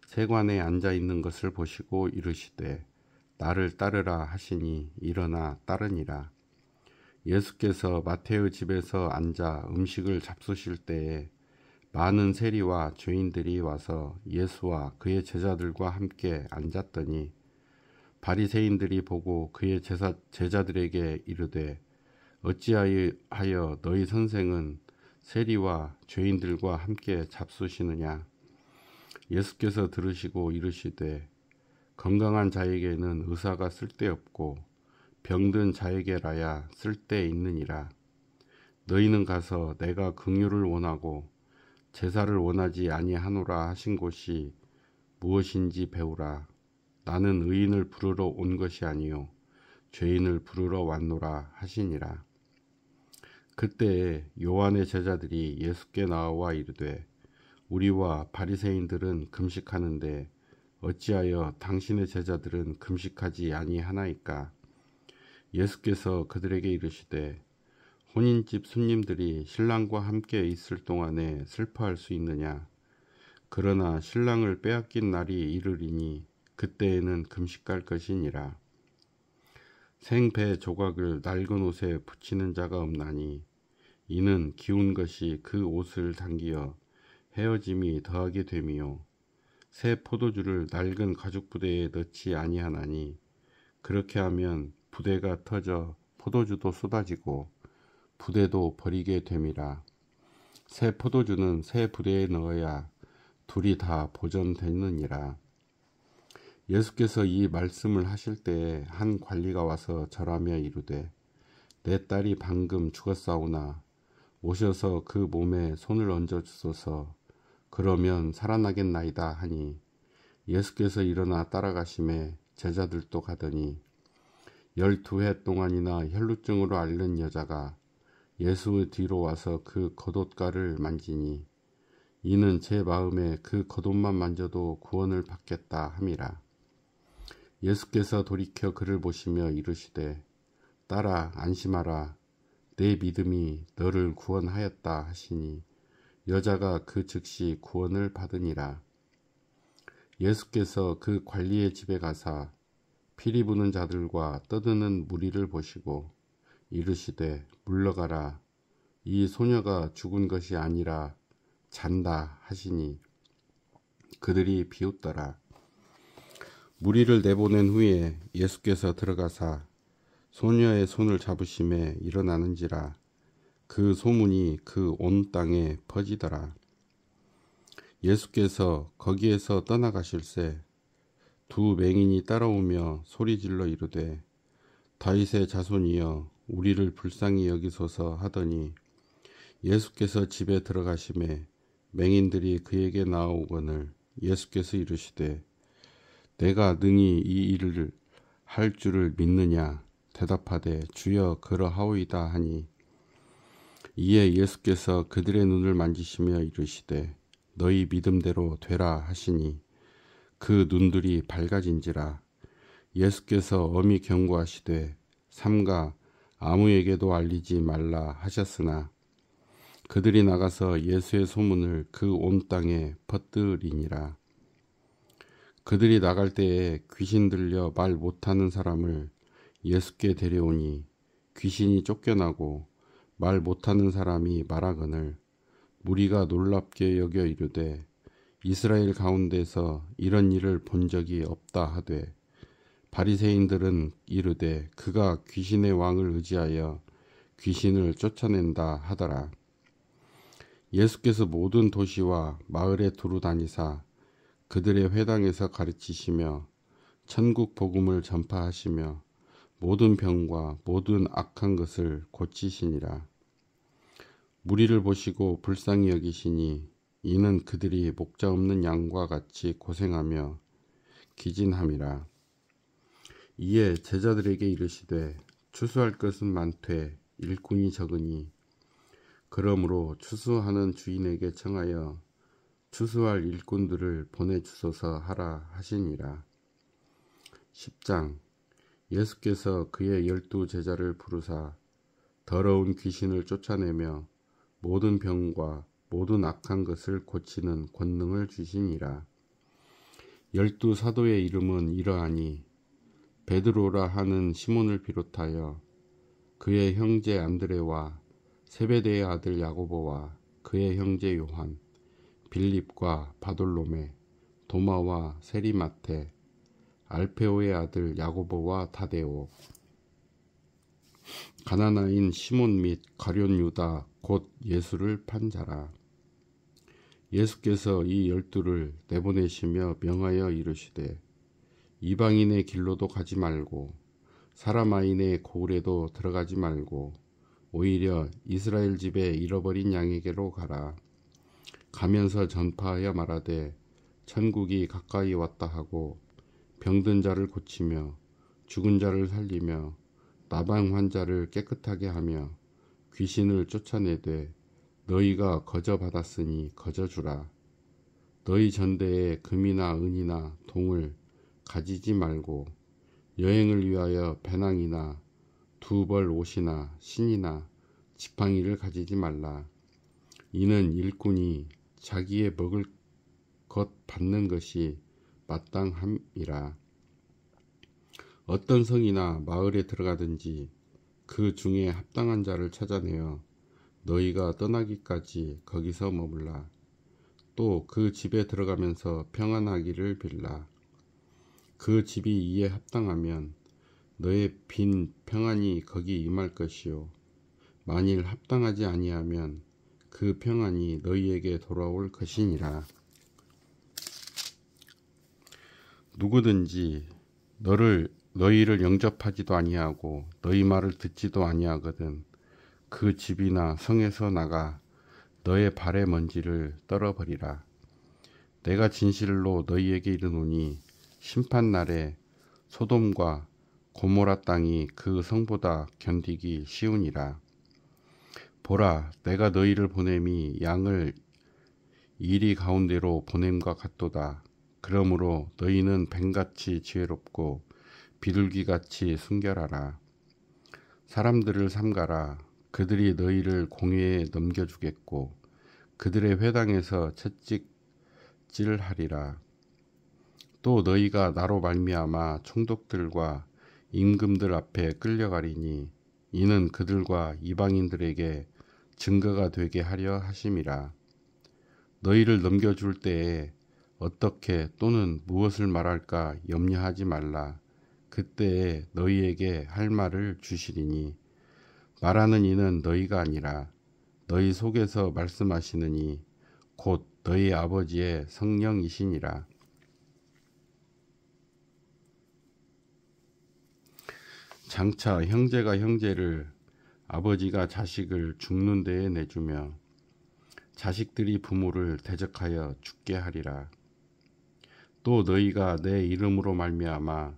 세관에 앉아 있는 것을 보시고 이르시되 나를 따르라 하시니 일어나 따르니라. 예수께서 마테의 집에서 앉아 음식을 잡수실 때에 많은 세리와 죄인들이 와서 예수와 그의 제자들과 함께 앉았더니 바리새인들이 보고 그의 제자들에게 이르되 어찌하여 너희 선생은 세리와 죄인들과 함께 잡수시느냐. 예수께서 들으시고 이르시되 건강한 자에게는 의사가 쓸데없고 병든 자에게라야 쓸데있느니라. 너희는 가서 내가 긍휼을 원하고 제사를 원하지 아니하노라 하신 곳이 무엇인지 배우라. 나는 의인을 부르러 온 것이 아니요 죄인을 부르러 왔노라 하시니라. 그때에 요한의 제자들이 예수께 나와 이르되 우리와 바리새인들은 금식하는데 어찌하여 당신의 제자들은 금식하지 아니하나이까? 예수께서 그들에게 이르시되 혼인집 손님들이 신랑과 함께 있을 동안에 슬퍼할 수 있느냐? 그러나 신랑을 빼앗긴 날이 이르리니 그때에는 금식할 것이니라. 생배 조각을 낡은 옷에 붙이는 자가 없나니 이는 기운 것이 그 옷을 당기어 헤어짐이 더하게 됨이요 새 포도주를 낡은 가죽 부대에 넣지 아니하나니 그렇게 하면 부대가 터져 포도주도 쏟아지고 부대도 버리게 됨이라. 새 포도주는 새 부대에 넣어야 둘이 다 보존되느니라. 예수께서 이 말씀을 하실 때에 한 관리가 와서 절하며 이르되 내 딸이 방금 죽었사오나 오셔서 그 몸에 손을 얹어 주소서. 그러면 살아나겠나이다 하니 예수께서 일어나 따라가심에 제자들도 가더니 12해 동안이나 혈루증으로 앓는 여자가 예수의 뒤로 와서 그 겉옷가를 만지니 이는 제 마음에 그 겉옷만 만져도 구원을 받겠다 함이라. 예수께서 돌이켜 그를 보시며 이르시되 딸아 안심하라 내 믿음이 너를 구원하였다 하시니 여자가 그 즉시 구원을 받으니라. 예수께서 그 관리의 집에 가사 피리 부는 자들과 떠드는 무리를 보시고 이르시되 물러가라 이 소녀가 죽은 것이 아니라 잔다 하시니 그들이 비웃더라. 무리를 내보낸 후에 예수께서 들어가사 소녀의 손을 잡으심에 일어나는지라 그 소문이 그 온 땅에 퍼지더라. 예수께서 거기에서 떠나가실새 두 맹인이 따라오며 소리질러 이르되 다윗의 자손이여 우리를 불쌍히 여기소서 하더니 예수께서 집에 들어가심에 맹인들이 그에게 나아오거늘 예수께서 이르시되 내가 능히 이 일을 할 줄을 믿느냐? 대답하되 주여 그러하오이다 하니 이에 예수께서 그들의 눈을 만지시며 이르시되 너희 믿음대로 되라 하시니 그 눈들이 밝아진지라. 예수께서 엄히 경고하시되 삼가 아무에게도 알리지 말라 하셨으나 그들이 나가서 예수의 소문을 그 온 땅에 퍼뜨리니라. 그들이 나갈 때에 귀신 들려 말 못하는 사람을 예수께 데려오니 귀신이 쫓겨나고 말 못하는 사람이 말하거늘 무리가 놀랍게 여겨 이르되 이스라엘 가운데서 이런 일을 본 적이 없다 하되 바리새인들은 이르되 그가 귀신의 왕을 의지하여 귀신을 쫓아낸다 하더라. 예수께서 모든 도시와 마을에 두루 다니사 그들의 회당에서 가르치시며 천국 복음을 전파하시며 모든 병과 모든 악한 것을 고치시니라. 무리를 보시고 불쌍히 여기시니 이는 그들이 목자 없는 양과 같이 고생하며 기진함이라. 이에 제자들에게 이르시되 추수할 것은 많되 일꾼이 적으니 그러므로 추수하는 주인에게 청하여 추수할 일꾼들을 보내주소서 하라 하시니라. 10장. 예수께서 그의 12 제자를 부르사 더러운 귀신을 쫓아내며 모든 병과 모든 악한 것을 고치는 권능을 주시니라. 12 사도의 이름은 이러하니 베드로라 하는 시몬을 비롯하여 그의 형제 안드레와 세베대의 아들 야고보와 그의 형제 요한, 빌립과 바돌로메, 도마와 세리마테, 알페오의 아들 야고보와 다데오, 가나나인 시몬 및 가룟 유다 곧 예수를 판 자라. 예수께서 이 12를 내보내시며 명하여 이르시되 이방인의 길로도 가지 말고 사람 아인의 고을에도 들어가지 말고 오히려 이스라엘 집에 잃어버린 양에게로 가라. 가면서 전파하여 말하되 천국이 가까이 왔다 하고 병든 자를 고치며 죽은 자를 살리며 나방 환자를 깨끗하게 하며 귀신을 쫓아내되 너희가 거저 받았으니 거저 주라. 너희 전대에 금이나 은이나 동을 가지지 말고 여행을 위하여 배낭이나 두 벌 옷이나 신이나 지팡이를 가지지 말라. 이는 일꾼이 자기의 먹을 것 받는 것이 마땅함이라. 어떤 성이나 마을에 들어가든지 그 중에 합당한 자를 찾아내어 너희가 떠나기까지 거기서 머물라. 또 그 집에 들어가면서 평안하기를 빌라. 그 집이 이에 합당하면 너의 빈 평안이 거기 임할 것이요 만일 합당하지 아니하면 그 평안이 너희에게 돌아올 것이니라. 누구든지 너희를 영접하지도 아니하고 너희 말을 듣지도 아니하거든 그 집이나 성에서 나가 너의 발의 먼지를 떨어버리라. 내가 진실로 너희에게 이르노니 심판날에 소돔과 고모라 땅이 그 성보다 견디기 쉬우니라. 보라, 내가 너희를 보냄이 양을 이리 가운데로 보냄과 같도다. 그러므로 너희는 뱀같이 지혜롭고 비둘기같이 순결하라. 사람들을 삼가라. 그들이 너희를 공회에 넘겨주겠고 그들의 회당에서 채찍질하리라. 또 너희가 나로 말미암아 총독들과 임금들 앞에 끌려가리니 이는 그들과 이방인들에게 증거가 되게 하려 하심이라. 너희를 넘겨줄 때에 어떻게 또는 무엇을 말할까 염려하지 말라. 그때에 너희에게 할 말을 주시리니 말하는 이는 너희가 아니라 너희 속에서 말씀하시느니 곧 너희 아버지의 성령이시니라. 장차 형제가 형제를 아버지가 자식을 죽는 데에 내주며 자식들이 부모를 대적하여 죽게 하리라. 또 너희가 내 이름으로 말미암아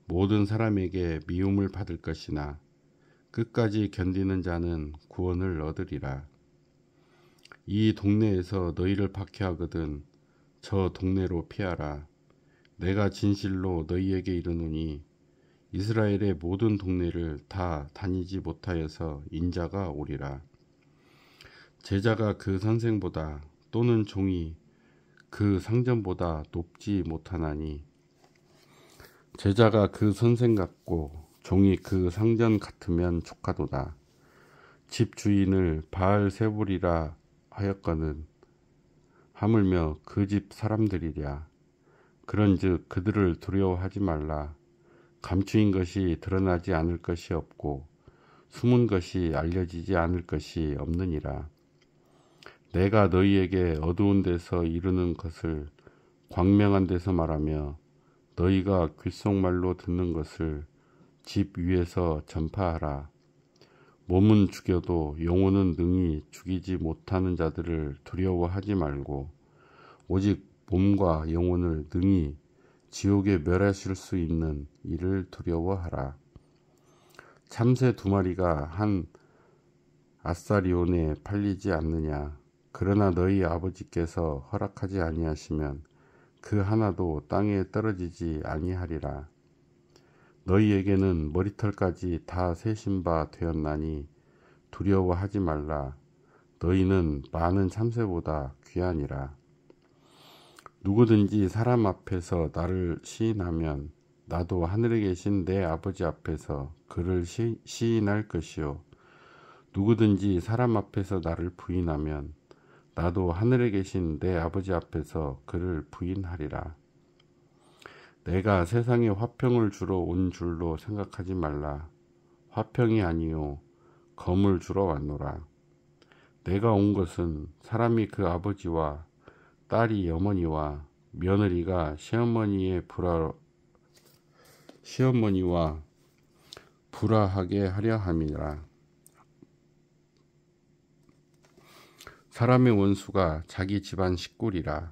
모든 사람에게 미움을 받을 것이나 끝까지 견디는 자는 구원을 얻으리라. 이 동네에서 너희를 박해하거든 저 동네로 피하라. 내가 진실로 너희에게 이르노니 이스라엘의 모든 동네를 다 다니지 못하여서 인자가 오리라. 제자가 그 선생보다 또는 종이 그 상전보다 높지 못하나니 제자가 그 선생 같고 종이 그 상전 같으면 족하도다. 집 주인을 바알세불이라 하였거든 하물며 그 집 사람들이랴. 그런즉 그들을 두려워하지 말라. 감추인 것이 드러나지 않을 것이 없고 숨은 것이 알려지지 않을 것이 없느니라. 내가 너희에게 어두운 데서 이르는 것을 광명한 데서 말하며 너희가 귓속말로 듣는 것을 집 위에서 전파하라. 몸은 죽여도 영혼은 능히 죽이지 못하는 자들을 두려워하지 말고 오직 몸과 영혼을 능히 지옥에 멸하실 수 있는 이를 두려워하라. 참새 2마리가 한 아사리온에 팔리지 않느냐. 그러나 너희 아버지께서 허락하지 아니하시면 그 하나도 땅에 떨어지지 아니하리라. 너희에게는 머리털까지 다 세신 바 되었나니 두려워하지 말라. 너희는 많은 참새보다 귀하니라. 누구든지 사람 앞에서 나를 시인하면 나도 하늘에 계신 내 아버지 앞에서 그를 시인할 것이요 누구든지 사람 앞에서 나를 부인하면 나도 하늘에 계신 내 아버지 앞에서 그를 부인하리라. 내가 세상에 화평을 주러 온 줄로 생각하지 말라. 화평이 아니요 검을 주러 왔노라. 내가 온 것은 사람이 그 아버지와 딸이 어머니와 며느리가 시어머니와 불화하게 하려 함이라. 사람의 원수가 자기 집안 식구리라.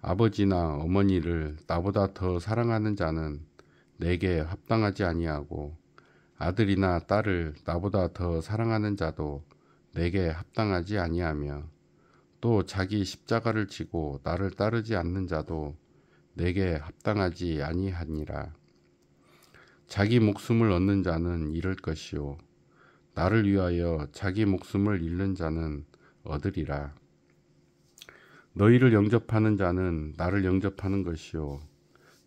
아버지나 어머니를 나보다 더 사랑하는 자는 내게 합당하지 아니하고 아들이나 딸을 나보다 더 사랑하는 자도 내게 합당하지 아니하며 또 자기 십자가를 지고 나를 따르지 않는 자도 내게 합당하지 아니하니라. 자기 목숨을 얻는 자는 잃을 것이요 나를 위하여 자기 목숨을 잃는 자는 얻으리라. 너희를 영접하는 자는 나를 영접하는 것이요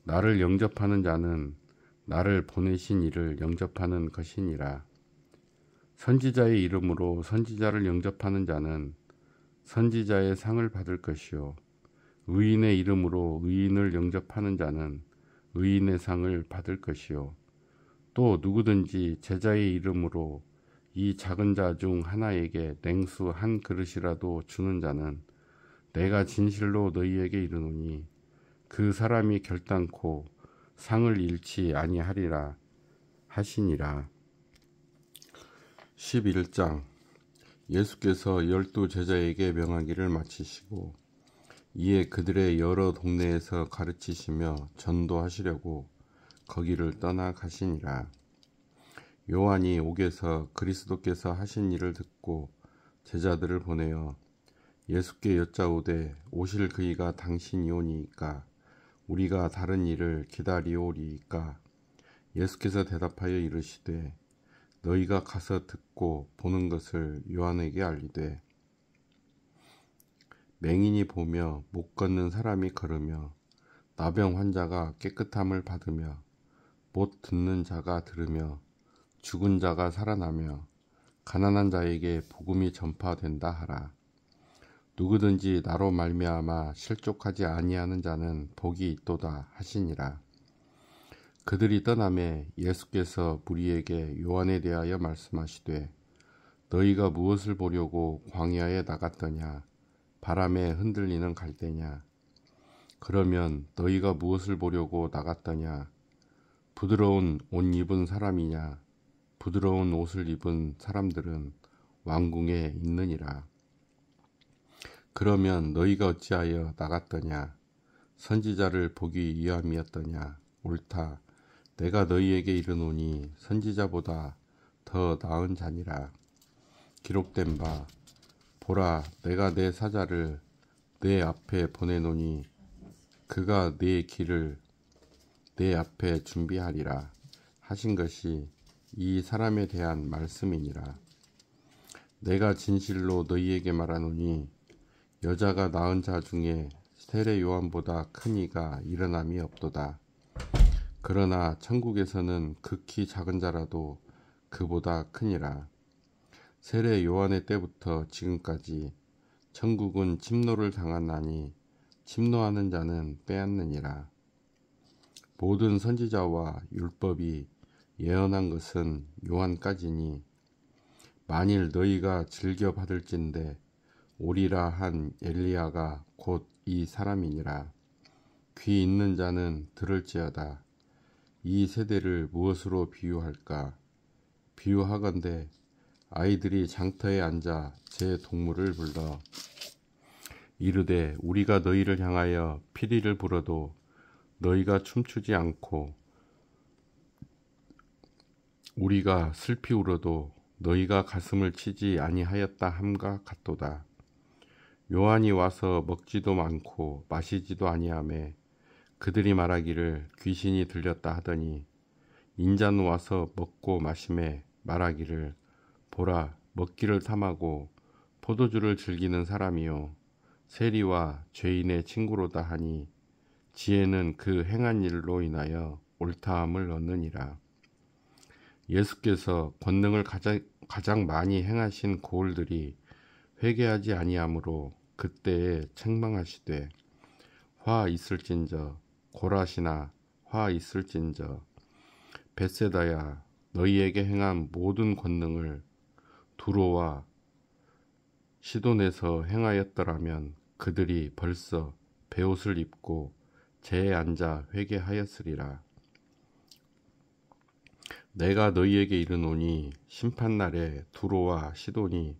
나를 영접하는 자는 나를 보내신 이를 영접하는 것이니라. 선지자의 이름으로 선지자를 영접하는 자는 선지자의 상을 받을 것이요 의인의 이름으로 의인을 영접하는 자는 의인의 상을 받을 것이요 또 누구든지 제자의 이름으로 이 작은 자 중 하나에게 냉수 한 그릇이라도 주는 자는 내가 진실로 너희에게 이르노니 그 사람이 결단코 상을 잃지 아니하리라 하시니라. 11장. 예수께서 12 제자에게 명하기를 마치시고 이에 그들의 여러 동네에서 가르치시며 전도하시려고 거기를 떠나 가시니라. 요한이 옥에서 그리스도께서 하신 일을 듣고 제자들을 보내어 예수께 여짜오되 오실 그이가 당신이오니이까 우리가 다른 일을 기다리오리이까. 예수께서 대답하여 이르시되 너희가 가서 듣고 보는 것을 요한에게 알리되 맹인이 보며 못 걷는 사람이 걸으며 나병 환자가 깨끗함을 받으며 못 듣는 자가 들으며 죽은 자가 살아나며 가난한 자에게 복음이 전파된다 하라. 누구든지 나로 말미암아 실족하지 아니하는 자는 복이 있도다 하시니라. 그들이 떠나매 예수께서 무리에게 요한에 대하여 말씀하시되 너희가 무엇을 보려고 광야에 나갔더냐. 바람에 흔들리는 갈대냐. 그러면 너희가 무엇을 보려고 나갔더냐. 부드러운 옷 입은 사람이냐. 부드러운 옷을 입은 사람들은 왕궁에 있느니라. 그러면 너희가 어찌하여 나갔더냐. 선지자를 보기 위함이었더냐. 옳다. 내가 너희에게 이르노니 선지자보다 더 나은 자니라. 기록된 바 보라 내가 내 사자를 내 앞에 보내노니 그가 내 길을 내 앞에 준비하리라 하신 것이 이 사람에 대한 말씀이니라. 내가 진실로 너희에게 말하노니 여자가 낳은 자 중에 세례 요한보다 큰 이가 일어남이 없도다. 그러나 천국에서는 극히 작은 자라도 그보다 크니라. 세례 요한의 때부터 지금까지 천국은 침노를 당하나니 침노하는 자는 빼앗느니라. 모든 선지자와 율법이 예언한 것은 요한까지니 만일 너희가 즐겨 받을진대 오리라 한 엘리야가 곧 이 사람이니라. 귀 있는 자는 들을지어다. 이 세대를 무엇으로 비유할까? 비유하건대 아이들이 장터에 앉아 제 동물을 불러 이르되 우리가 너희를 향하여 피리를 불어도 너희가 춤추지 않고 우리가 슬피 울어도 너희가 가슴을 치지 아니하였다 함과 같도다. 요한이 와서 먹지도 않고 마시지도 아니하매 그들이 말하기를 귀신이 들렸다 하더니 인자는 와서 먹고 마시매 말하기를 보라 먹기를 탐하고 포도주를 즐기는 사람이요 세리와 죄인의 친구로다 하니 지혜는 그 행한 일로 인하여 옳다함을 얻느니라. 예수께서 권능을 가장 많이 행하신 고을들이 회개하지 아니하므로 그때에 책망하시되 화 있을진저 고라시나 화 있을진저 벳세다야 너희에게 행한 모든 권능을 두로와 시돈에서 행하였더라면 그들이 벌써 베옷을 입고 재에 앉아 회개하였으리라. 내가 너희에게 이르노니 심판날에 두로와 시돈이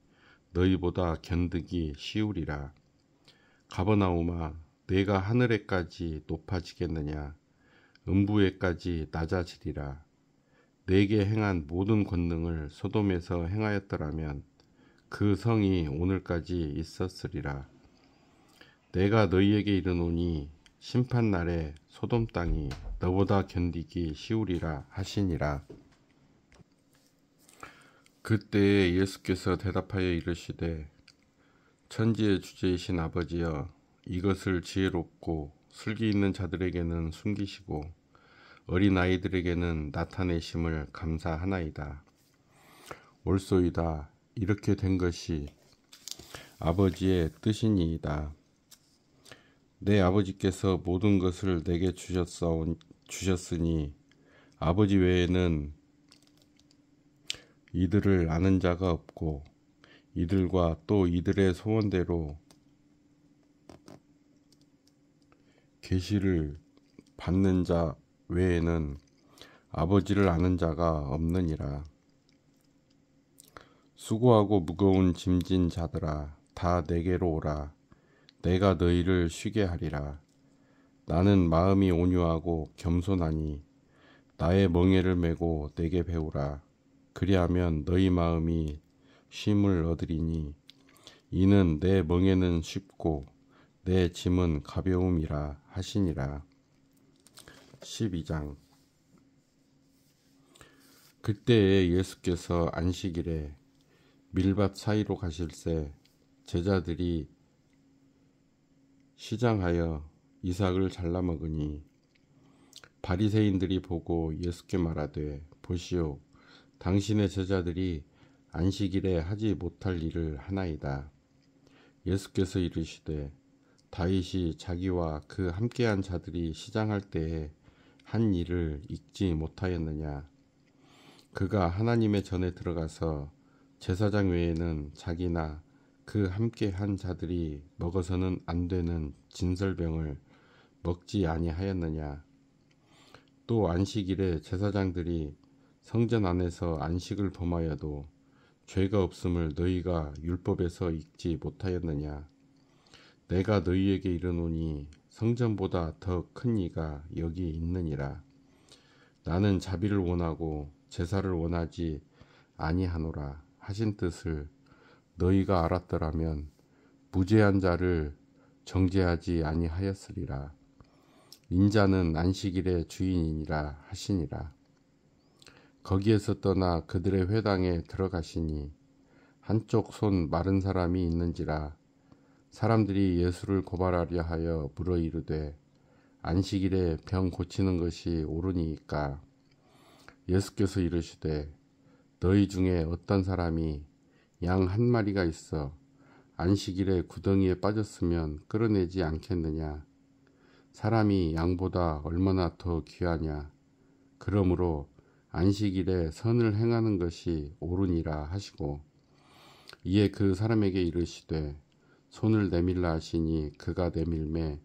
너희보다 견디기 쉬우리라. 가버나움아, 내가 하늘에까지 높아지겠느냐? 음부에까지 낮아지리라. 내게 행한 모든 권능을 소돔에서 행하였더라면 그 성이 오늘까지 있었으리라. 내가 너희에게 이르노니 심판날에 소돔 땅이 너보다 견디기 쉬우리라 하시니라. 그때에 예수께서 대답하여 이르시되 천지의 주제이신 아버지여, 이것을 지혜롭고 슬기 있는 자들에게는 숨기시고 어린 아이들에게는 나타내심을 감사하나이다. 옳소이다. 이렇게 된 것이 아버지의 뜻이니이다. 내 아버지께서 모든 것을 내게 주셨으니 아버지 외에는 이들을 아는 자가 없고 이들과 또 이들의 소원대로 계시를 받는 자 외에는 아버지를 아는 자가 없느니라. 수고하고 무거운 짐진 자들아, 다 내게로 오라. 내가 너희를 쉬게 하리라. 나는 마음이 온유하고 겸손하니 나의 멍에를 메고 내게 배우라. 그리하면 너희 마음이 쉼을 얻으리니 이는 내 멍에는 쉽고 내 짐은 가벼움이라 하시니라. 12장. 그때에 예수께서 안식일에 밀밭 사이로 가실새 제자들이 시장하여 이삭을 잘라 먹으니 바리새인들이 보고 예수께 말하되 보시오, 당신의 제자들이 안식일에 하지 못할 일을 하나이다. 예수께서 이르시되 다윗이 자기와 그 함께한 자들이 시장할 때에 한 일을 잊지 못하였느냐? 그가 하나님의 전에 들어가서 제사장 외에는 자기나 그 함께한 자들이 먹어서는 안 되는 진설병을 먹지 아니하였느냐? 또 안식일에 제사장들이 성전 안에서 안식을 범하여도 죄가 없음을 너희가 율법에서 읽지 못하였느냐? 내가 너희에게 이르노니 성전보다 더 큰 이가 여기 있느니라. 나는 자비를 원하고 제사를 원하지 아니하노라 하신 뜻을 너희가 알았더라면 무죄한 자를 정죄하지 아니하였으리라. 인자는 안식일의 주인이니라 하시니라. 거기에서 떠나 그들의 회당에 들어가시니 한쪽 손 마른 사람이 있는지라. 사람들이 예수를 고발하려 하여 물어 이르되 안식일에 병 고치는 것이 옳으니까? 예수께서 이르시되 너희 중에 어떤 사람이 양 한 마리가 있어 안식일에 구덩이에 빠졌으면 끌어내지 않겠느냐? 사람이 양보다 얼마나 더 귀하냐? 그러므로 안식일에 선을 행하는 것이 옳으니라 하시고 이에 그 사람에게 이르시되 손을 내밀라 하시니 그가 내밀매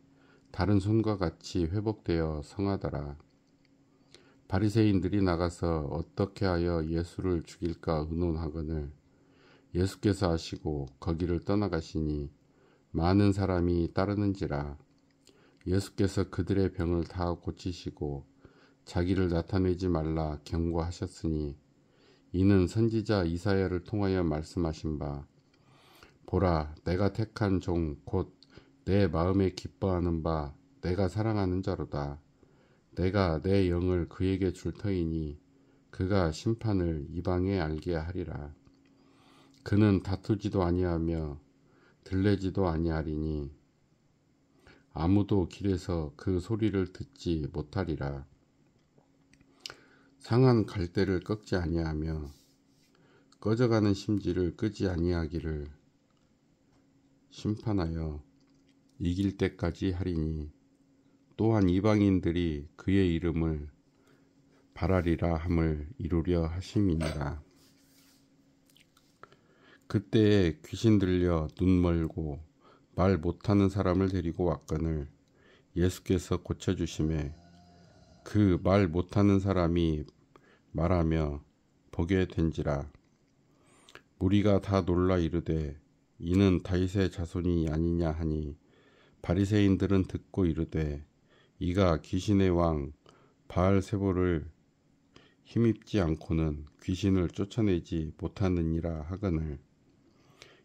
다른 손과 같이 회복되어 성하더라. 바리새인들이 나가서 어떻게 하여 예수를 죽일까 의논하거늘 예수께서 아시고 거기를 떠나가시니 많은 사람이 따르는지라. 예수께서 그들의 병을 다 고치시고 자기를 나타내지 말라 경고하셨으니 이는 선지자 이사야를 통하여 말씀하신 바 보라, 내가 택한 종 곧 내 마음에 기뻐하는 바 내가 사랑하는 자로다. 내가 내 영을 그에게 줄 터이니 그가 심판을 이방에 알게 하리라. 그는 다투지도 아니하며 들레지도 아니하리니 아무도 길에서 그 소리를 듣지 못하리라. 상한 갈대를 꺾지 아니하며 꺼져가는 심지를 끄지 아니하기를 심판하여 이길 때까지 하리니 또한 이방인들이 그의 이름을 바라리라 함을 이루려 하심이니라. 그때에 귀신 들려 눈 멀고 말 못하는 사람을 데리고 왔거늘 예수께서 고쳐주심에 그 말 못하는 사람이 말하며 보게 된지라. 무리가 다 놀라 이르되 이는 다윗의 자손이 아니냐 하니 바리새인들은 듣고 이르되 이가 귀신의 왕 바알세보를 힘입지 않고는 귀신을 쫓아내지 못하느니라 하거늘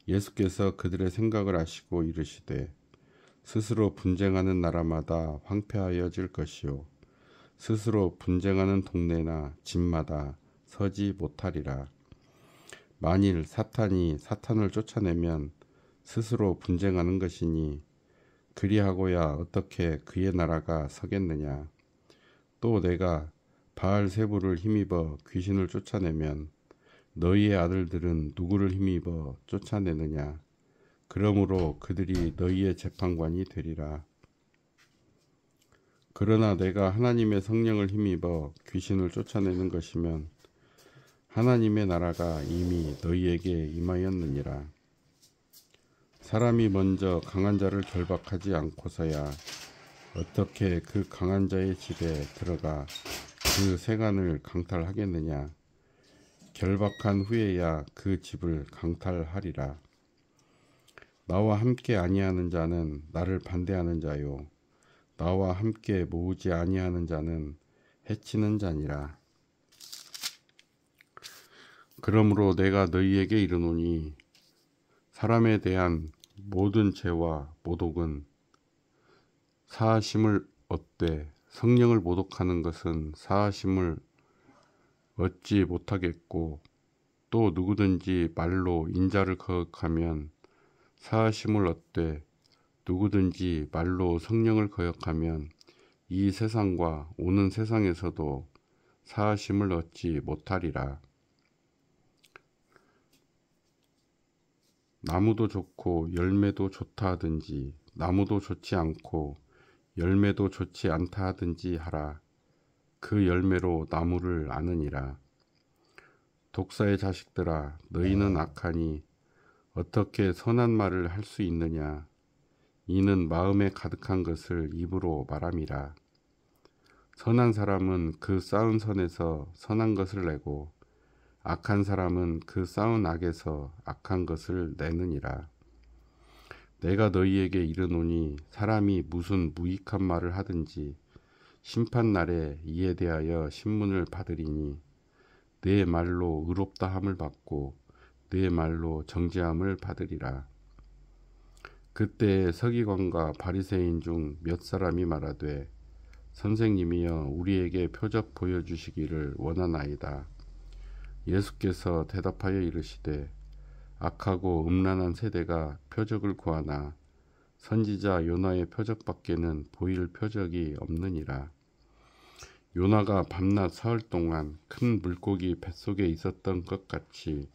예수께서 그들의 생각을 아시고 이르시되 스스로 분쟁하는 나라마다 황폐하여질 것이요 스스로 분쟁하는 동네나 집마다 서지 못하리라. 만일 사탄이 사탄을 쫓아내면 스스로 분쟁하는 것이니 그리하고야 어떻게 그의 나라가 서겠느냐. 또 내가 바알세부를 힘입어 귀신을 쫓아내면 너희의 아들들은 누구를 힘입어 쫓아내느냐. 그러므로 그들이 너희의 재판관이 되리라. 그러나 내가 하나님의 성령을 힘입어 귀신을 쫓아내는 것이면 하나님의 나라가 이미 너희에게 임하였느니라. 사람이 먼저 강한 자를 결박하지 않고서야 어떻게 그 강한 자의 집에 들어가 그 세간을 강탈하겠느냐. 결박한 후에야 그 집을 강탈하리라. 나와 함께 아니하는 자는 나를 반대하는 자요 나와 함께 모으지 아니하는 자는 해치는 자니라. 그러므로 내가 너희에게 이르노니 사람에 대한 모든 죄와 모독은 사하심을 얻되 성령을 모독하는 것은 사하심을 얻지 못하겠고 또 누구든지 말로 인자를 거역하면 사하심을 얻되 누구든지 말로 성령을 거역하면 이 세상과 오는 세상에서도 사하심을 얻지 못하리라. 나무도 좋고 열매도 좋다 하든지 나무도 좋지 않고 열매도 좋지 않다 하든지 하라. 그 열매로 나무를 아느니라. 독사의 자식들아 너희는 악하니 어떻게 선한 말을 할 수 있느냐. 이는 마음에 가득한 것을 입으로 말함이라. 선한 사람은 그 쌓은 선에서 선한 것을 내고 악한 사람은 그 쌓은 악에서 악한 것을 내느니라. 내가 너희에게 이르노니 사람이 무슨 무익한 말을 하든지 심판날에 이에 대하여 신문을 받으리니 내 말로 의롭다함을 받고 내 말로 정죄함을 받으리라. 그때 서기관과 바리새인 중 몇 사람이 말하되 선생님이여 우리에게 표적 보여주시기를 원하나이다. 예수께서 대답하여 이르시되 악하고 음란한 세대가 표적을 구하나 선지자 요나의 표적밖에는 보일 표적이 없느니라. 요나가 밤낮 사흘 동안 큰 물고기 뱃속에 있었던 것 같이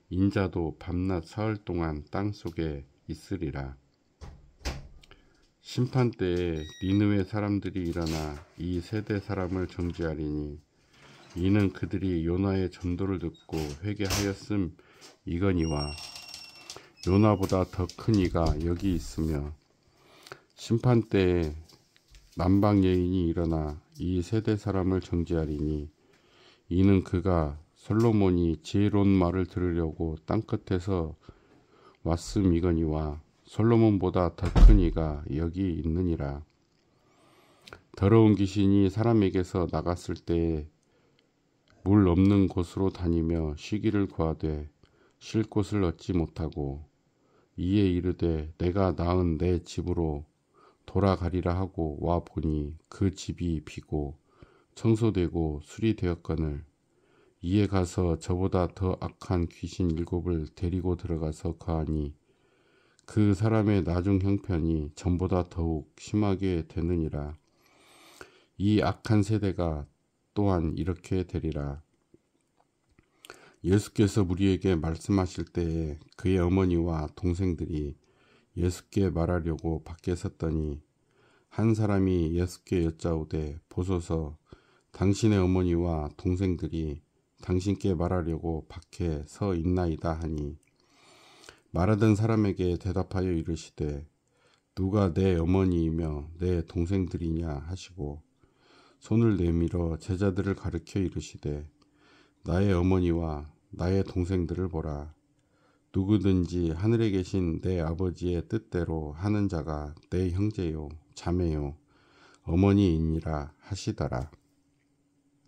인자도 밤낮 사흘 동안 땅속에 있으리라. 심판 때에 니느웨 사람들이 일어나 이 세대 사람을 정죄하리니 이는 그들이 요나의 전도를 듣고 회개하였음 이거니와 요나보다 더 큰 이가 여기 있으며 심판 때에 남방 여인이 일어나 이 세대 사람을 정죄하리니 이는 그가 솔로몬이 지혜로운 말을 들으려고 땅끝에서 왔음 이거니와 솔로몬보다 더 큰 이가 여기 있느니라. 더러운 귀신이 사람에게서 나갔을 때에 물 없는 곳으로 다니며 쉬기를 구하되 쉴 곳을 얻지 못하고 이에 이르되 내가 낳은 내 집으로 돌아가리라 하고 와 보니 그 집이 비고 청소되고 수리되었거늘 이에 가서 저보다 더 악한 귀신 7을 데리고 들어가서 거하니 그 사람의 나중 형편이 전보다 더욱 심하게 되느니라. 이 악한 세대가 또한 이렇게 되리라. 예수께서 무리에게 말씀하실 때에 그의 어머니와 동생들이 예수께 말하려고 밖에 섰더니 한 사람이 예수께 여짜오되 보소서 당신의 어머니와 동생들이 당신께 말하려고 밖에 서 있나이다 하니 말하던 사람에게 대답하여 이르시되 누가 내 어머니이며 내 동생들이냐 하시고 손을 내밀어 제자들을 가르쳐 이르시되 나의 어머니와 나의 동생들을 보라. 누구든지 하늘에 계신 내 아버지의 뜻대로 하는 자가 내 형제요 자매요 어머니이니라 하시더라.